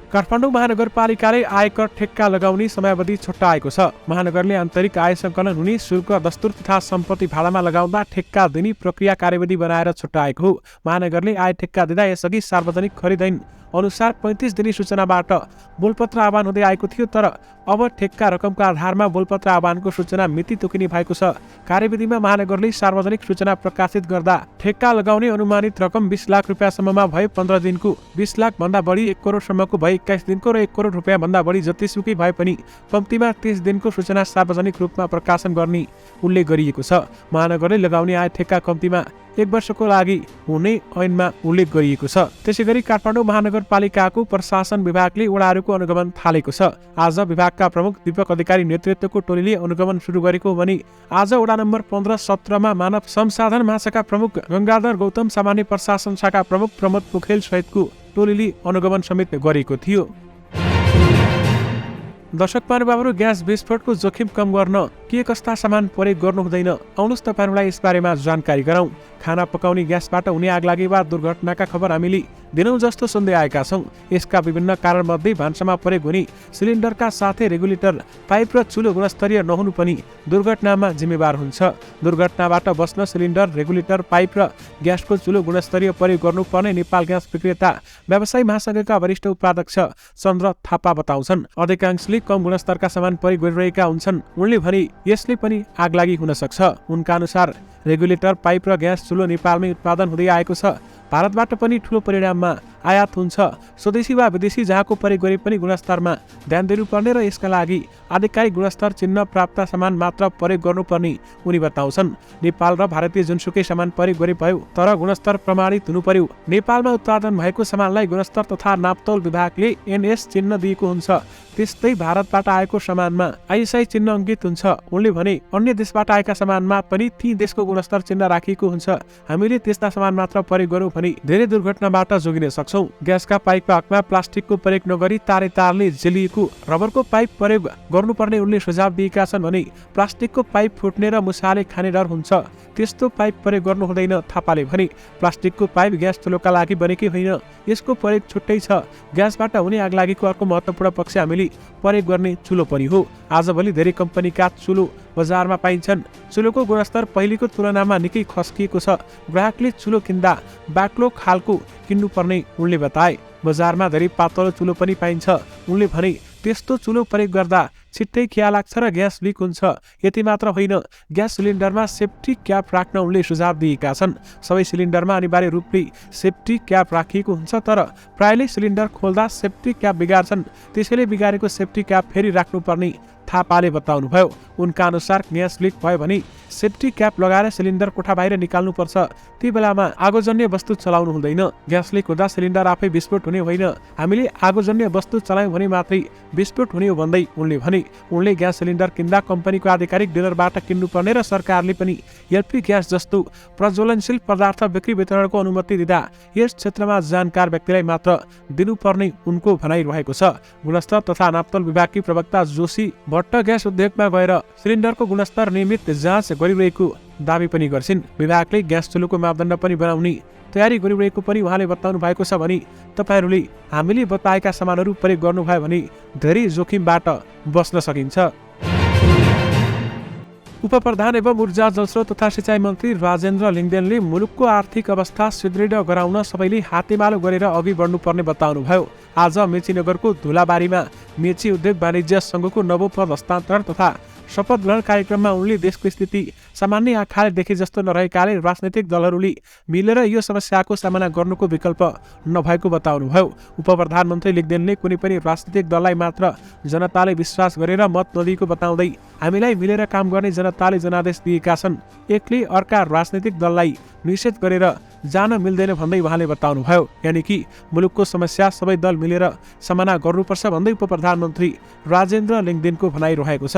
काठमाडौँ महानगरपालिकाले आयकर ठेक्का लगाउने समयावधि छुट्याएको छ। महानगरले आन्तरिक आय सङ्कलन हुने शुल्क, दस्तुर तथा सम्पत्ति भाडामा लगाउँदा ठेक्का दिने प्रक्रिया कार्यविधि बनाएर छुट्याएको हो। महानगरले आय ठेक्का दिँदा यसअघि सार्वजनिक खरिद ऐन अनुसार 35 दिने सूचनाबाट बोलपत्र आह्वान हुँदै आएको थियो, तर अब ठेक्का रकमको आधारमा बोलपत्र आह्वानको सूचना मिति तोकिने भएको छ। कार्यविधिमा महानगरले सार्वजनिक सूचना प्रकाशित गर्दा ठेक्का लगाउने अनुमानित रकम 20 लाख रुपियाँसम्ममा भए 15 दिनको, 20 लाख भन्दा बढी 1 करोडसम्मको भए 21 दिनको र 1 करोड रुपियाँ भन्दा बढी जतिसुकै भए पनि कम्तीमा 30 दिनको सूचना सार्वजनिक रूपमा प्रकाशन गर्ने उल्लेख गरिएको छ। महानगरले लगाउने आय ठेक्का कम्तीमा 1 वर्षको लागि हुने ऐनमा उल्लेख गरिएको छ। त्यसैगरी काठमाडौँ महानगरपालिकाको प्रशासन विभागले वडाहरूको अनुगमन थालेको छ। आज विभागका प्रमुख दीपक अधिकारी नेतृत्वको टोलीले अनुगमन सुरु गरेको भने आज वडा नम्बर 15-17 मानव संसाधन महाशाखा प्रमुख गंगाधर गौतम, सामान्य प्रशासन शाखा प्रमुख प्रमोद पोखरेल सहितको टोलीले अनुगमन समेत गरेको थियो। दर्शक महानुभावहरू, ग्यास विस्फोटको जोखिम कम गर्न के कस्ता सामान प्रयोग गर्नु हुँदैन, आउनुहोस् तपाईहरुलाई यसबारेमा जानकारी गराउँ। खाना पकाउने ग्यासबाट हुने आगलागी वा दुर्घटनाका खबर हामीले दिनौं जस्तो सुन्दै आएका छौं। यसका विभिन्न कारणमध्ये भान्सामा प्रयोग हुने सिलिन्डरका साथै रेगुलेटर, पाइप र चुलो गुणस्तरीय नहुनु पनि दुर्घटनामा जिम्मेवार हुन्छ। दुर्घटनाबाट बस्न सिलिन्डर, रेगुलेटर, पाइप र ग्यासको चुलो गुणस्तरीय प्रयोग गर्नुपर्ने नेपाल ग्यास विक्रेता व्यवसायी महासंघका वरिष्ठ उपाध्यक्ष चन्द्र थापा बताउँछन्। अधिकांशले कम गुणस्तरका सामान प्रयोग गरिरहेका हुन्छन्। उनले भने यसले पनि आगलागी हुन सक्छ। उनका अनुसार रेगुलेटर, पाइप र ग्यास चुलो नेपालमै उत्पादन हुँदै आएको छ। भारतबाट पनि ठूलो परिमाणमा आयात हुन्छ। स्वदेशी वा विदेशी जहाँको प्रयोग गरे पनि गुणस्तरमा ध्यान दिनुपर्ने र यसका लागि आधिकारिक गुणस्तर चिन्ह प्राप्त सामान मात्र प्रयोग गर्नुपर्ने उनी बताउँछन्। नेपाल र भारतीय जुनसुकै सामान प्रयोग गरे भयो, तर गुणस्तर प्रमाणित हुनु पर्यो। नेपालमा उत्पादन भएको सामानलाई गुणस्तर तथा नापतोल विभागले NS चिन्ह दिएको हुन्छ। त्यस्तै भारतबाट आएको सामानमा ISI चिन्ह अंकित हुन्छ। उनले भने अन्य देशबाट आएका सामानमा पनि ती देशको गुणस्तर चिन्ह राखिएको हुन्छ। हामीले त्यस्ता सामान मात्र प्रयोग गरौँ भने धेरै दुर्घटनाबाट जोगिन सक्छौं। ग्यासका पाइपको हकमा प्लास्टिकको प्रयोग नगरी तारले जेलिएको रबरको पाइप प्रयोग गर्नुपर्ने उनले सुझाव दिएका छन् भने प्लास्टिकको पाइप फुट्ने र मुसाले खाने डर हुन्छ, त्यस्तो पाइप प्रयोग गर्नु हुँदैन। थापाले भने प्लास्टिकको पाइप ग्यास चुलोका लागि बनेकै होइन, यसको प्रयोग छुट्टै छ। ग्यासबाट हुने आगलागीको अर्को महत्त्वपूर्ण पक्ष हामीले प्रयोग गर्ने चुलो पनि हो। आजभोलि धेरै कम्पनीका चुलो बजारमा पाइन्छन्। चुलोको गुणस्तर पहिलेको तुलनामा निकै खस्किएको छ। ग्राहकले चुलो किन्दा बाक्लो खालको किन्नुपर्ने उनले बताए। बजारमा धेरै पातलो चुलो पनि पाइन्छ। उनले भने त्यस्तो चुलो प्रयोग गर्दा छिट्टै खिया लाग्छ र ग्यास लिक हुन्छ। यति मात्र होइन, ग्यास सिलिन्डरमा सेफ्टी क्याप राख्न उनले सुझाव दिएका छन्। सबै सिलिन्डरमा अनिवार्य रूपले सेफ्टी क्याप राखिएको हुन्छ, तर प्रायले सिलिन्डर खोल्दा सेफ्टी क्याप बिगार्छन्। त्यसैले बिगारेको सेफ्टी क्याप फेरि राख्नुपर्ने थापाले बताउनुभयो। उनका अनुसार ग्यास लिक भयो भने सेफ्टी क्याप लगाएर सिलिन्डर कोठा बाहिर निकाल्नुपर्छ। ती बेलामा आगोजन्य वस्तु चलाउनु हुँदैन। ग्यास लिक हुँदा सिलिन्डर आफै विस्फोट हुने होइन, हामीले आगोजन्य वस्तु चलायौं भने मात्रै विस्फोट हुने हो भन्दै उनले भने। उनले ग्यास सिलिन्डर किन्दा कम्पनीको आधिकारिक डिलरबाट किन्नुपर्ने र सरकारले पनि एलपी ग्यास जस्तो प्रज्वलनशील पदार्थ बिक्री वितरणको अनुमति दिँदा यस क्षेत्रमा जानकार व्यक्तिलाई मात्र दिनुपर्ने उनको भनाइ रहेको छ। गुणस्तर तथा नापतोल विभागकी प्रवक्ता जोशी भट्ट ग्यास उद्योगमा गएर सिलिन्डरको गुणस्तर नियमित जाँच गरिरहेको दावी पनि गर्छिन्। विभागले ग्यास चुलोको मापदण्ड पनि बनाउने तयारी गरिरहेको पनि उहाँले बताउनु भएको छ भने तपाईहरूले हामीले बताएका सामानहरू प्रयोग गर्नुभयो भने धेरै जोखिमबाट बच्न सकिन्छ। उपप्रधान एवं ऊर्जा, जलस्रोत तथा सिंचाई मन्त्री राजेन्द्र लिङ्गदेनले मुलुकको आर्थिक अवस्था सुदृढ गराउन सबैले हातेमालो गरेर अघि बढ्नुपर्ने बताउनुभयो। आज मेचीनगरको धुलाबारीमा मेची उद्योग वाणिज्य संघको नवो पद हस्तान्तरण तथा शपथ ग्रहण कार्यक्रममा उनले देशको स्थिति सामान्य आँखाले देखे जस्तो नरहेकाले राजनैतिक दलहरूले मिलेर यो समस्याको सामना गर्नुको विकल्प नभएको बताउनुभयो। उपप्रधानमन्त्री लेख्दैनले कुनै पनि राजनैतिक दललाई मात्र जनताले विश्वास गरेर मत नदिएको बताउँदै हामीलाई मिलेर काम गर्ने जनताले जनादेश दिएका छन्, एकले अर्का राजनैतिक दललाई निषेध गरेर जान मिल्दैन भन्दै उहाँले बताउनुभयो। यानि कि मुलुकको समस्या सबै दल मिलेर समाना गर्नुपर्छ भन्दै उपप्रधानमन्त्री राजेन्द्र लिङ्गदेनको भनाइरहेको छ।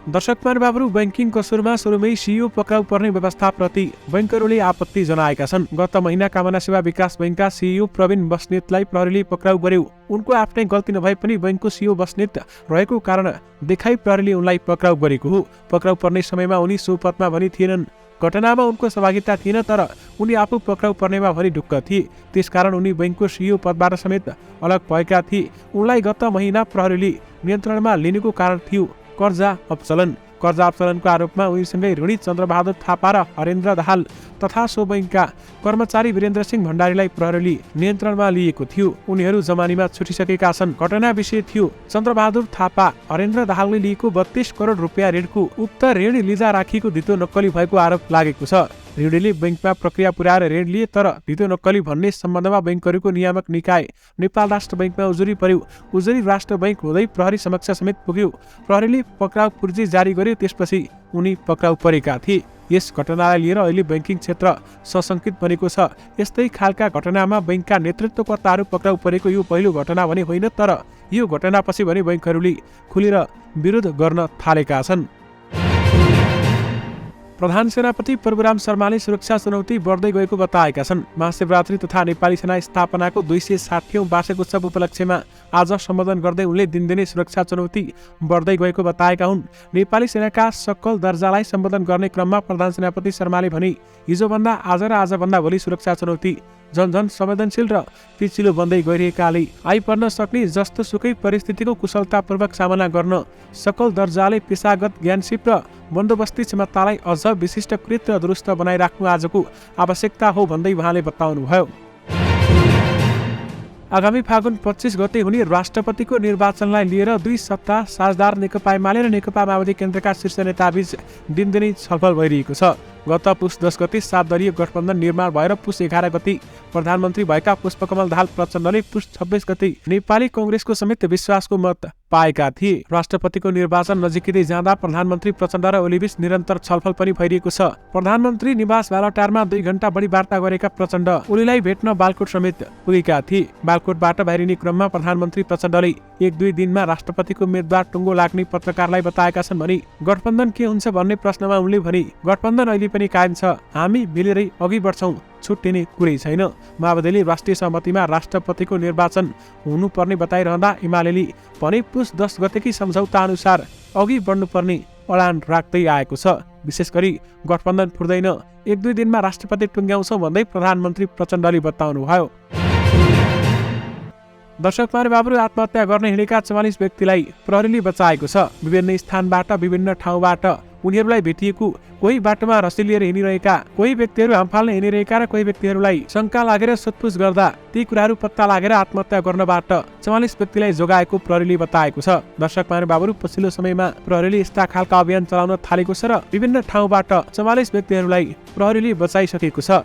दर्शक महानुभावहरू, बैंकिङ कसुरमा सुरुमै सिइओ पक्राउ पर्ने व्यवस्थाप्रति बैंकरहरूले आपत्ति जनाएका छन्। गत महिना कामना सेवा विकास बैंकका सिइओ प्रवीण बस्नेतलाई प्रहरीले पक्राउ गर्यो। उनको आफ्नै गल्ती नभए पनि बैंकको सिइओ बस्नेत रहेको कारण देखाई प्रहरीले उनलाई पक्राउ गरेको हो। पक्राउ पर्ने समयमा उनी सो पदमा पनि थिएनन्। घटनामा उनको सहभागिता थिएन, तर उनी आफू पक्राउ पर्नेमा भरि ढुक्क थिए। त्यसकारण उनी बैंकको सिइओ पदबाट समेत अलग भएका थिए। उनलाई गत महिना प्रहरीले नियन्त्रणमा लिनुको कारण थियो कर्जा अपचलन। कर्जा अपचलनको आरोपमा उनीसँगै ऋणी चन्द्रबहादुर थापा र हरेन्द्र दाहाल तथा सो बैंकका कर्मचारी वीरेन्द्र सिंह भण्डारीलाई प्रहरीले नियन्त्रणमा लिएको थियो। उनीहरू जमानीमा छुटिसकेका छन्। घटना विषय थियो चन्द्रबहादुर थापा हरेन्द्र दाहालले लिएको 32 करोड रुपियाँ ऋणको उक्त ऋण लिँदा राखिएको धितो नक्कली भएको आरोप लागेको छ। ऋणीले बैंकमा प्रक्रिया पुर्याएर ऋण लिए, तर धितो नक्कली भन्ने सम्बन्धमा बैंकहरूको नियामक निकाय नेपाल राष्ट्र बैंकमा उजुरी पर्यो। उजुरी राष्ट्र बैंक हुँदै प्रहरी समक्ष समेत पुग्यो। प्रहरीले पक्राउ पूर्जी जारी गर्यो। त्यसपछि उनी पक्राउ परेका थिए। यस घटनालाई लिएर अहिले बैंकिङ क्षेत्र सशंकित बनेको छ। यस्तै खालका घटनामा बैंकका नेतृत्वकर्ताहरू पक्राउ परेको यो पहिलो घटना भने होइन, तर यो घटनापछि भने बैंकहरूले खुलेर विरोध गर्न थालेका छन्। प्रधान सेनापति प्रभुराम शर्माले सुरक्षा चुनौती बढ्दै गएको बताएका छन्। महाशिवरात्रि तथा नेपाली सेना स्थापनाको 260औं वार्षिक उत्सव उपलक्ष्यमा आज सम्बोधन गर्दै उनले दिनदिनै सुरक्षा चुनौती बढ्दै गएको बताएका हुन्। नेपाली सेनाका सकल दर्जालाई सम्बोधन गर्ने क्रममा प्रधान सेनापति शर्माले भने हिजोभन्दा आज र आजभन्दा भोलि सुरक्षा चुनौती झन संवेदनशील र पिचिलो बन्दै गइरहेकाले आइपर्न सक्ने जस्तो सुकै परिस्थितिको कुशलतापूर्वक सामना गर्न सकल दर्जाले पेशागत ज्ञानसिप र बन्दोबस्ती क्षमतालाई अझ विशिष्टकृत र दुरुस्त बनाइराख्नु आजको आवश्यकता हो भन्दै उहाँले बताउनुभयो। आगामी फागुन 25 गते हुने राष्ट्रपतिको निर्वाचनलाई लिएर 2 सत्ता साझेदार नेकपा एमाले र नेकपा माओवादी केन्द्रका शीर्ष नेताबीच दिनदिनै छलफल भइरहेको छ। गत पुस 10 गते 7 दलीय गठबन्धन निर्माण भएर पुस 11 गते प्रधानमन्त्री भएका पुष्पकमल दाहाल प्रचण्डले पुस 26 गते नेपाली कांग्रेसको समेत विश्वासको मत पाएका थिए। राष्ट्रपतिको निर्वाचन नजिकै जाँदा प्रधानमन्त्री प्रचण्ड र ओलीबीच निरन्तर छलफल पनि भइरहेको छ। प्रधानमन्त्री निवास बालटारमा 2 घण्टा बढी वार्ता गरेका प्रचण्ड ओलीलाई भेट्न बालकोट समेत पुगेका थिए। बालकोटबाट बाहिरिने क्रममा प्रधानमन्त्री प्रचण्डले 1-2 दिनमा राष्ट्रपतिको उम्मेदवार टुङ्गो लाग्ने पत्रकारलाई बताएका छन् भने गठबन्धन के हुन्छ भन्ने प्रश्नमा उनले भने गठबन्धन अहिले पनि कायम छ, हामी मिलेरै अघि बढ्छौं, छुट्टिने कुरै छैन। माओवादीले राष्ट्रिय सहमतिमा राष्ट्रपतिको निर्वाचन हुनुपर्ने बताइरहँदा एमालेले भने पुस 10 गतेकी सम्झौता अनुसार अघि बढ्नुपर्ने अडान राख्दै आएको छ। विशेष गरी गठबन्धन फुट्दैन, 1-2 दिनमा राष्ट्रपति टुङ्ग्याउँछौं भन्दै प्रधानमन्त्री प्रचण्डले बताउनुभयो। दर्शक महानुभावहरू, आत्महत्या गर्न हिँडेका 44 व्यक्तिलाई प्रहरीले बचाएको छ। विभिन्न स्थानबाट विभिन्न ठाउँबाट उनीहरूलाई भेटिएको, कोही बाटोमा रसी लिएर हिँडिरहेका, कोही व्यक्तिहरू हामफाल्न हिँडिरहेका र कोही व्यक्तिहरूलाई शङ्का लागेर सोधपुछ गर्दा ती कुराहरू पत्ता लागेर आत्महत्या गर्नबाट 44 व्यक्तिलाई जोगाएको प्रहरीले बताएको छ। दर्शक महानुभावहरू, पछिल्लो समयमा प्रहरीले यस्ता खालका अभियान चलाउन थालेको छ र विभिन्न ठाउँबाट 44 व्यक्तिहरूलाई प्रहरीले बचाइसकेको छ।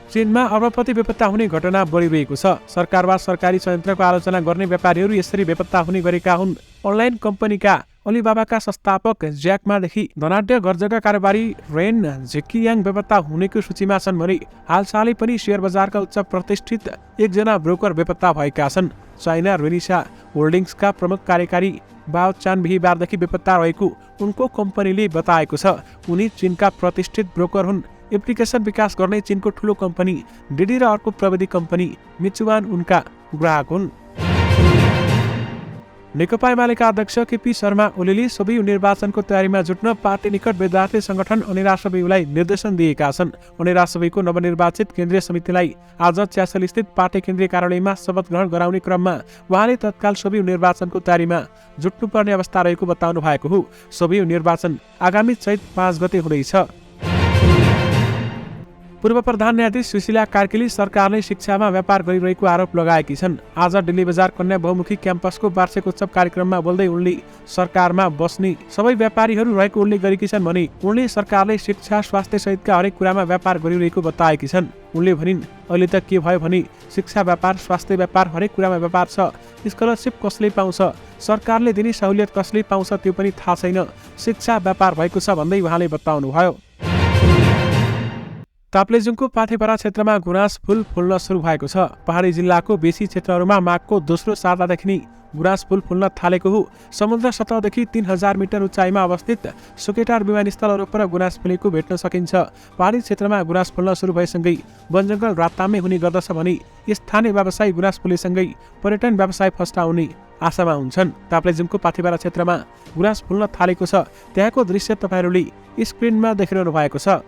चीनमा अर्बपति बेपत्ता हुने घटना बढिरहेको छ। सरकार वा सरकारी संयन्त्रको आलोचना गर्ने व्यापारीहरू यसरी बेपत्ता हुने गरेका हुन्। अनलाइन कम्पनीका अलिबाबाका संस्थापक ज्याक मादेखि धनाढ्य गर्जका कारोबारी रेन झेकियाङ बेपत्ता हुनेको सूचीमा छन् भने हालसालै पनि शेयर बजारका उच्च प्रतिष्ठित एकजना ब्रोकर बेपत्ता भएका छन्। चाइना रेनिसा होल्डिङ्सका प्रमुख कार्यकारी बाओ चान बिहीबारदेखि बेपत्ता रहेको उनको कम्पनीले बताएको छ। उनी चीनका प्रतिष्ठित ब्रोकर हुन्। एप्लिकेसन विकास गर्ने चीनको ठूलो कम्पनी डिडी र अर्को प्रविधि कम्पनी मिचुवान उनका ग्राहक हुन्। नेकपा एमालेका अध्यक्ष केपी शर्मा ओलीले सबै निर्वाचनको तयारीमा जुट्न पार्टी निकट विद्यार्थी संगठन अनेरा सबैलाई निर्देशन दिएका छन्। अनेरा सबैको नवनिर्वाचित केन्द्रीय समितिलाई आज च्यासल स्थित पार्टी केन्द्रीय कार्यालयमा शपथ ग्रहण गराउने क्रममा उहाँले तत्काल सबै निर्वाचनको तयारीमा जुट्नुपर्ने अवस्था रहेको बताउनु भएको हो। सबै निर्वाचन आगामी चैत 5 गते हुँदैछ। पूर्व प्रधान न्यायाधीश सुशीला कार्कीले सरकारले शिक्षामा व्यापार गरिरहेको आरोप लगाएकी छन्। आज दिल्ली बजार कन्या बहुमुखी क्याम्पसको वार्षिक उत्सव कार्यक्रममा बोल्दै उनले सरकारमा बस्ने सबै व्यापारीहरू रहेको उल्लेख गरेकी छन् भने उनले सरकारले शिक्षा स्वास्थ्य सहितका हरेक कुरामा व्यापार गरिरहेको बताएकी छन्। उनले भनिन्, अहिले त के भयो भने शिक्षा व्यापार स्वास्थ्य व्यापार हरेक कुरामा व्यापार छ। स्कलरसिप कसले पाउँछ, सरकारले दिने सहुलियत कसले पाउँछ त्यो पनि थाहा छैन। शिक्षा व्यापार भएको छ भन्दै उहाँले बताउनुभयो। ताप्लेजुङको पाथेपारा क्षेत्रमा गुराँस फूल फुल्न सुरु भएको छ। पहाडी जिल्लाको बेसी क्षेत्रहरूमा माघको दोस्रो सातादेखि नै गुराँस फूल फुल्न थालेको हो। समुद्र सतहदेखि 3000 मिटर उचाइमा अवस्थित सुकेटार विमानस्थल वरपर गुराँस फुलेको भेट्न सकिन्छ। पहाडी क्षेत्रमा गुराँस फुल्न सुरु भएसँगै वनजङ्गल रातामै हुने गर्दछ भने स्थानीय व्यवसायी गुराँस फुलेसँगै पर्यटन व्यवसाय फस्टाउने आशामा हुन्छन्। ताप्लेजुङको पाथेपारा क्षेत्रमा गुराँस फुल्न थालेको छ। त्यहाँको दृश्य तपाईँहरूले स्क्रिनमा देखिरहनु भएको छ।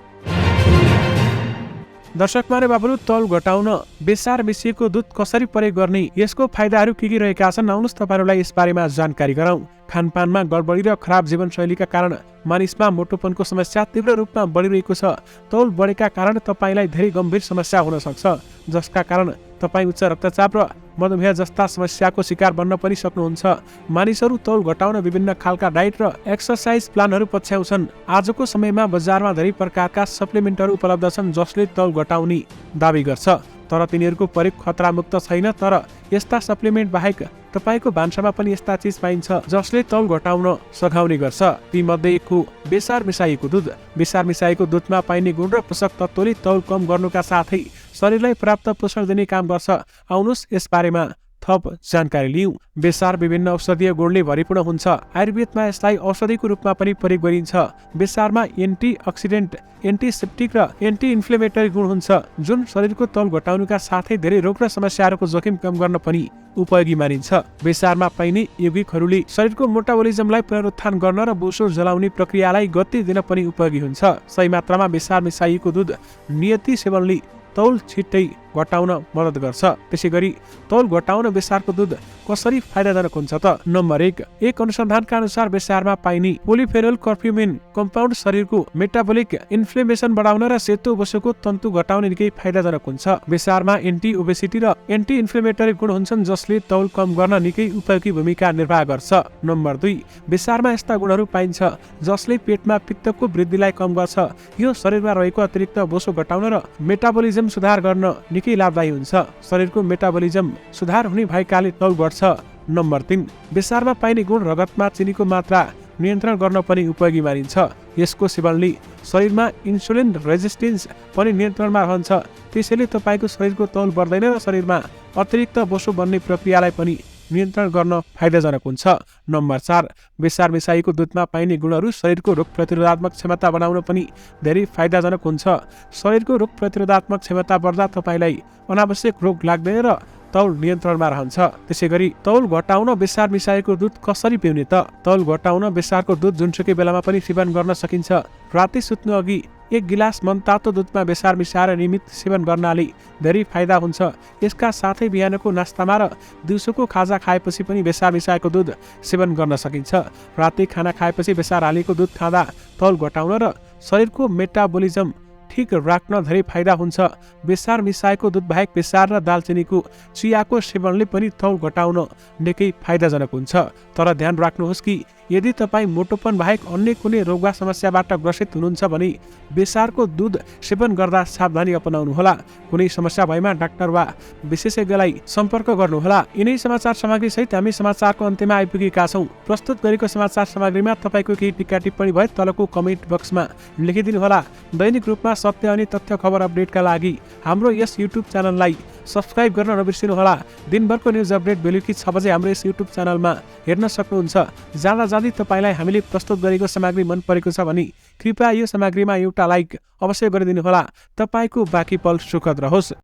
दर्शक माने बाबुहरू, तौल घटाउन बेसार मिसिएको दुध कसरी प्रयोग गर्ने, यसको फाइदाहरू के रहेका छन्, आउनुहोस् तपाईँहरूलाई यसबारेमा जानकारी गराउँ। खानपानमा गडबडी र खराब जीवनशैलीका कारण मानिसमा मोटोपनको समस्या तीव्र रूपमा बढिरहेको छ। तौल बढेका कारण तपाईँलाई धेरै गम्भीर समस्या हुन सक्छ, जसका कारण तपाईँ उच्च रक्तचाप र मधुमेह जस्ता समस्याको शिकार बन्न पनि सक्नुहुन्छ। मानिसहरू तौल घटाउन विभिन्न खालका डाइट र एक्सर्साइज प्लानहरू पछ्याउँछन्। आजको समयमा बजारमा धेरै प्रकारका सप्लिमेन्टहरू उपलब्ध छन् जसले तौल घटाउने दावी गर्छ, तर तिनीहरूको प्रयोग खतरामुक्त छैन। तर यस्ता सप्लिमेन्ट बाहेक तपाईँको भान्सामा पनि यस्ता चिज पाइन्छ जसले तौल घटाउन सघाउने गर्छ। तीमध्ये एक हो बेसार मिसाइएको दुध। बेसार मिसाइएको दुधमा पाइने गुण र पोषक तत्त्वले तौल कम गर्नुका साथै शरीरलाई पर्याप्त पोषण दिने काम गर्छ। आउनुहोस् यसबारेमा थप जानकारी लिऊँ। बेसार विभिन्न औषधीय गुणले भरिपूर्ण हुन्छ। आयुर्वेदमा यसलाई औषधिको रूपमा पनि प्रयोग गरिन्छ। बेसारमा एन्टिअक्सिडेन्ट, एन्टिसेप्टिक र एन्टी इन्फ्लेमेटरी गुण हुन्छ जुन शरीरको तौल घटाउनुका साथै धेरै रोग र समस्याहरूको जोखिम कम गर्न पनि उपयोगी मानिन्छ। बेसारमा पाइने यौगिकहरूले शरीरको मेटाबोलिजमलाई पुनरुत्थान गर्न र बोसो जलाउने प्रक्रियालाई गति दिन पनि उपयोगी हुन्छ। सही मात्रामा बेसार मिसाइएको दुध नियमित सेवनले तौल छिट्टै घटाउन मद्दत गर्छ। त्यसैगरी तौल घटाउन बेसारको दुध कसरी फाइदाजनक हुन्छ त? नम्बर 1, अनुसन्धानका अनुसार बेसारमा पाइने पोलिफेनोल कर्क्युमिन कम्पाउन्ड शरीरको मेटाबोलिक इन्फ्लेमेसन बढाउन र सेतो बोसोको तन्तु घटाउने निकै फाइदाजनक हुन्छ। बेसारमा एन्टी ओबेसिटी र एन्टी इन्फ्लेमेटरी गुण हुन्छन् जसले तौल कम गर्न निकै उपयोगी भूमिका निर्वाह गर्छ। नम्बर 2, बेसारमा यस्ता गुणहरू पाइन्छ जसले पेटमा पित्तको वृद्धिलाई कम गर्छ। यो शरीरमा रहेको अतिरिक्त बोसो घटाउन र मेटाबोलिजम सुधार गर्न निकै लाभदायी हुन्छ। शरीरको मेटाबोलिजम सुधार हुने भएकाले तौल बढ्छ। नम्बर 3, बेसारमा पाइने गुण रगतमा चिनीको मात्रा नियन्त्रण गर्न पनि उपयोगी मानिन्छ। यसको सेवनले शरीरमा इन्सुलिन रेजिस्टेन्स पनि नियन्त्रणमा रहन्छ। त्यसैले तपाईँको शरीरको तौल बढ्दैन र शरीरमा अतिरिक्त बोसो बन्ने प्रक्रियालाई पनि नियन्त्रण गर्न फाइदाजनक हुन्छ। नम्बर 4, बेसार मिसाइएको दुधमा पाइने गुणहरू शरीरको रोग प्रतिरोधात्मक क्षमता बढाउन पनि धेरै फाइदाजनक हुन्छ। शरीरको रोग प्रतिरोधात्मक क्षमता बढ्दा तपाईँलाई अनावश्यक रोग लाग्दैन र तौल नियन्त्रणमा रहन्छ। त्यसैगरी तौल घटाउन बेसार मिसाइएको दुध कसरी पिउने त? तौल घटाउन बेसारको दुध जुनसुकै बेलामा पनि सेवन गर्न सकिन्छ। राति सुत्नु अघि 1 गिलास मनतातो दुधमा बेसार मिसाएर नियमित सेवन गर्नाले धेरै फाइदा हुन्छ। यसका साथै बिहानको नास्तामा र दिउँसोको खाजा खाएपछि पनि बेसार मिसाएको दुध सेवन गर्न सकिन्छ। राति खाना खाएपछि बेसार हालेको दुध खाँदा तौल घटाउन र शरीरको मेटाबोलिजम ठिक राख्न धेरै फाइदा हुन्छ। बेसार मिसाएको दुध बाहेक बेसार र दालचिनीको चियाको सेवनले पनि तौल घटाउन निकै फाइदाजनक हुन्छ। तर ध्यान राख्नुहोस् कि यदि तपाईँ मोटोपन बाहेक अन्य कुनै रोग वा समस्याबाट ग्रसित हुनुहुन्छ भने बेसारको दुध सेवन गर्दा सावधानी अपनाउनुहोला। कुनै समस्या भएमा डाक्टर वा विशेषज्ञलाई सम्पर्क गर्नुहोला। यिनै समाचार सामग्री सहित हामी समाचारको अन्त्यमा आइपुगेका छौँ। प्रस्तुत गरेको समाचार सामग्रीमा तपाईँको केही टिक्का टिप्पणी भए तलको कमेन्ट बक्समा लेखिदिनुहोला। दैनिक रूपमा सत्य अनि तथ्य खबर अपडेटका लागि हाम्रो यस युट्युब च्यानललाई सब्स्क्राइब गर्न नबिर्सिनुहोला। दिनभरको न्युज अपडेट बेलुकी 6 बजे हाम्रो यस युट्युब च्यानलमा हेर्न सक्नुहुन्छ। जाँदा जाँदै तपाईँलाई हामीले प्रस्तुत गरेको सामग्री मन परेको छ भने कृपया यो सामग्रीमा एउटा लाइक अवश्य गरिदिनुहोला। तपाईँको बाँकी पल सुखद रहोस्।